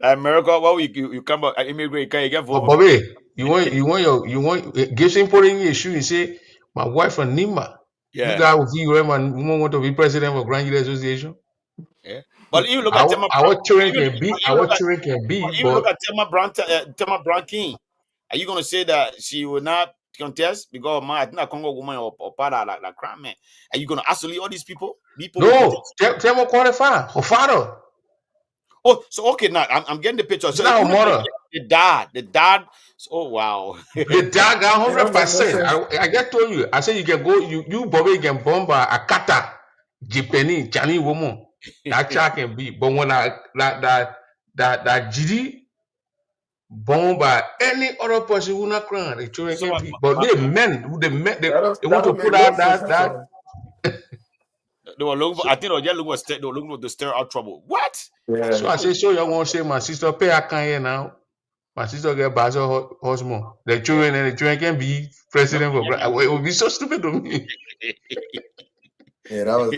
America, well, you come back, immigrate, you get But vote for. Bobby, you want give him put in your shoe and say, my wife from Nima, you Yeah, guys will see where my woman want to be president of Grand Youth Association. yeah. But even look at Tema Brown. Our children can be, Even look but at Tema Brown King. Are you gonna say that she will not? contest because man, I think a Congo woman or part of like crime man. Are you gonna isolate all these people? People will No, protect. tell me qualify. Her father. Oh, so okay, now I'm getting the picture. It's So not her even mother. the dad. Oh wow. The dad got It don't make no 100%. sense. I just told you. I said you can go. You Bobby can bomb a kata, Jipeni, Chinese woman. That child can be. But when that GD bomb by any other person who not crying, the children So can be. But they men, they That want to don't put make no out sense at that. all. they were looking for. So, I think they were just looking for to stir out trouble. What? so Yeah. I say, so you want to say my sister pay a can here now. My sister get Basel husband. The children and the children can be president for. It would be so stupid to me. Yeah, that was.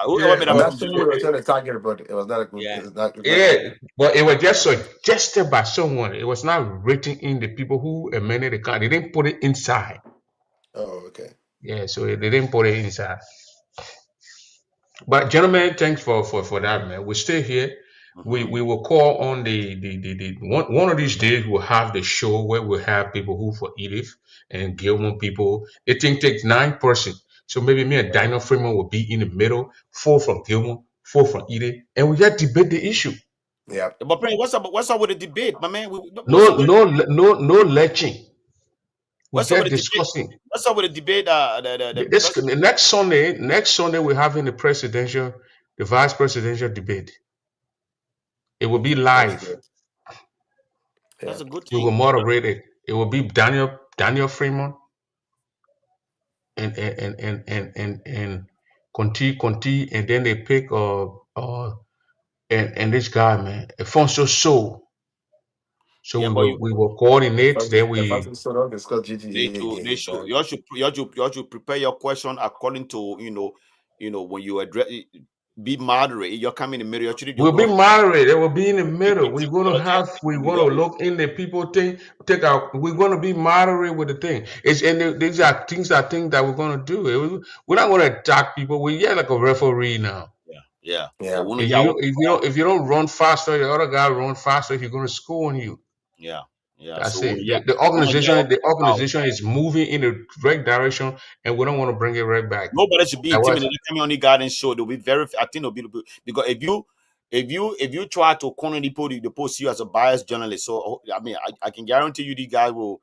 Whoever Yeah, made I'm that not movie. saying they were trying to target, but it was not a good. Yeah. It's not yeah, good. but it was just suggested by someone. It was not written in the people who amended the card. They didn't put it inside. Oh, okay. Yeah, so they didn't put it inside. But gentlemen, thanks for that, man. We're still here. We will call on the one of these days we'll have the show where we'll have people who for Edith and Gilmore people. The thing takes 9 person. So maybe me and Dino Freeman will be in the middle, 4 from Gilmore, 4 from Edith, and we just debate the issue. Yeah. But Prince, what's up with the debate, my man? What's No, up with no leching. We what's up just with the debate? discussing. What's up with the debate? This next Sunday we're having the vice presidential debate. It will be That's live. good. Yeah. That's a good We will thing. moderate it. It will be Daniel Freeman and Conti, and then they pick and this guy, man, Alfonso So. So Yeah, we but will coordinate. Then If I we can sort of discuss GTA again, they should you should prepare your question according to when you address be moderate. You're coming in the middle. Actually, you will be go. moderate. It will be in the middle. We're gonna Yeah, have. We're gonna look in the people thing. Take out. We're gonna be moderate with the thing. These are things I think that we're gonna do. We're not gonna attack people. We're like a referee now. yeah. So yeah. when If yeah, you don't run faster, the other guy run faster. He's gonna score on you. yeah, yeah. That's So when it. yeah, The organization is moving in the right direction, and we don't want to bring it right back. nobody should be That was intimidated. Come on the garden show. They'll be very. I think they'll be because if you try to corner the post, they post you as a biased journalist. So I mean, I can guarantee you, the guys will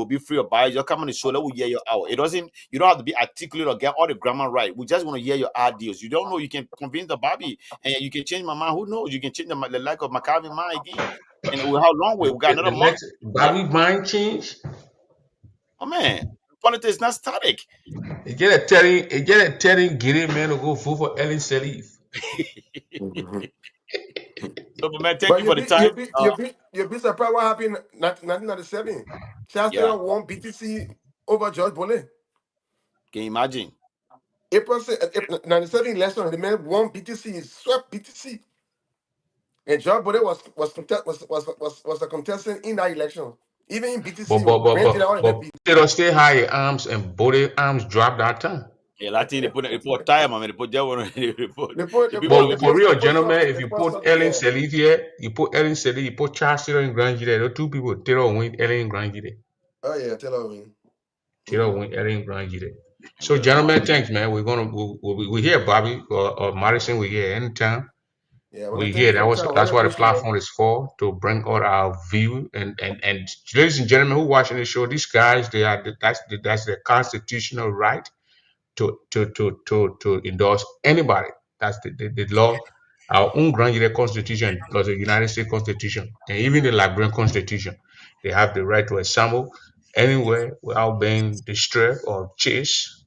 be free of bias. Just come on the show. Let we hear you out. It doesn't. You don't have to be articulate or get all the grammar right. We just want to hear your ideas. You don't know. You can convince the Bobby, and you can change my mind. Who knows? You can change the like of McCarvey mind again. And how long way? We got another the month. next Bobby mind change. Oh man, politics is not static. It get a telling Giddy man to go vote for Ellen Sirleaf. Mhm. So, man, thank But you for the time. you'll be surprised what happened in 1997. Charles Yeah, Taylor won BTC over George Bolle. can you imagine? April 97 election, the man won BTC, he swept BTC. And George Bolle was a contestant in that election. Even in But BTC, but but ran to but the other but beat. Taylor stay high arms and both arms drop that time. Yeah, Latin they put tire, man. They put that one. They put the But people. for real, gentlemen, They if you put put something Ellen there. Sirleaf here, you put Charles Taylor and Grangie there. Those two people, Taylor will win, Ellen and Grangie there. Oh yeah, Taylor win. Taylor will win, Ellen and Grangie there. So, Well, gentlemen, thanks, man. We're here, Bobby or Madison. We're here anytime. Yeah, I want to We're thank here. you for the time. I That's really what the appreciate it. platform is for, to bring out our view and ladies and gentlemen who watching the show. These guys, that's their constitutional right to endorse anybody. That's the law. Our own grand constitution, plus the United States Constitution, and even the Liberian Constitution. They have the right to assemble anywhere without being disturbed or chased,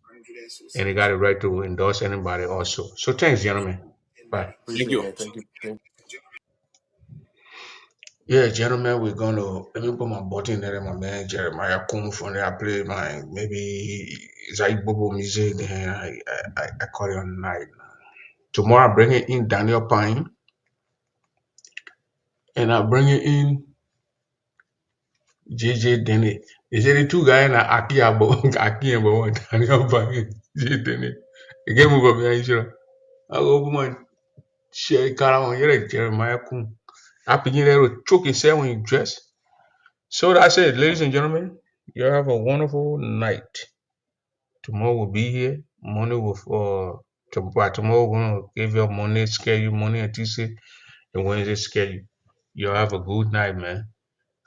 and they got the right to endorse anybody also. So thanks, gentlemen. Bye. thank Appreciate it, you. man. Thank you. Yeah, gentlemen, we're gonna let me put my button there, my man Jeremiah Kung from there. I play my maybe Zai Bobo music, then I call it on night. Tomorrow I bring it in Daniel Pine, and I bring it in JJ Denny. They say the two guys na Aki Abo, Aki and one Daniel Pine, JJ Denny. Again, move up here, sure. I go over my share car on here, Jeremiah Kung. I begin there to choke himself when you dress. So that's it, ladies and gentlemen. You have a wonderful night. Tomorrow we'll be here. Money will tomorrow we're gonna give you money, scare you money, and Tuesday and Wednesday scare you. You have a good night, man.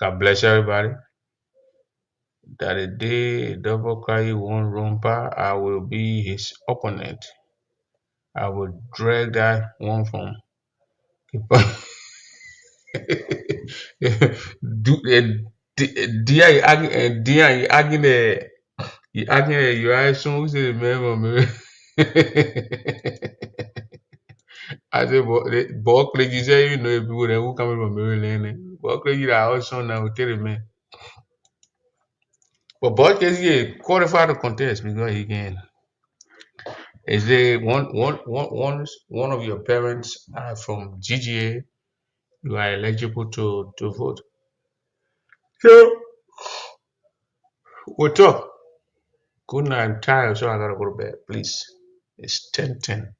God bless everybody. That a day double carry one rumpa, I will be his opponent. I will drag that one from dia you arguing you are soon who say remember me. I say but you say you know people who coming from Maryland. But you are also now tell me. But he qualified the contest because he can. Is there one of your parents are from GGA? You are eligible to vote. So we'll talk. Good night. I'm tired, so I gotta go to bed. Please. It's 10:10.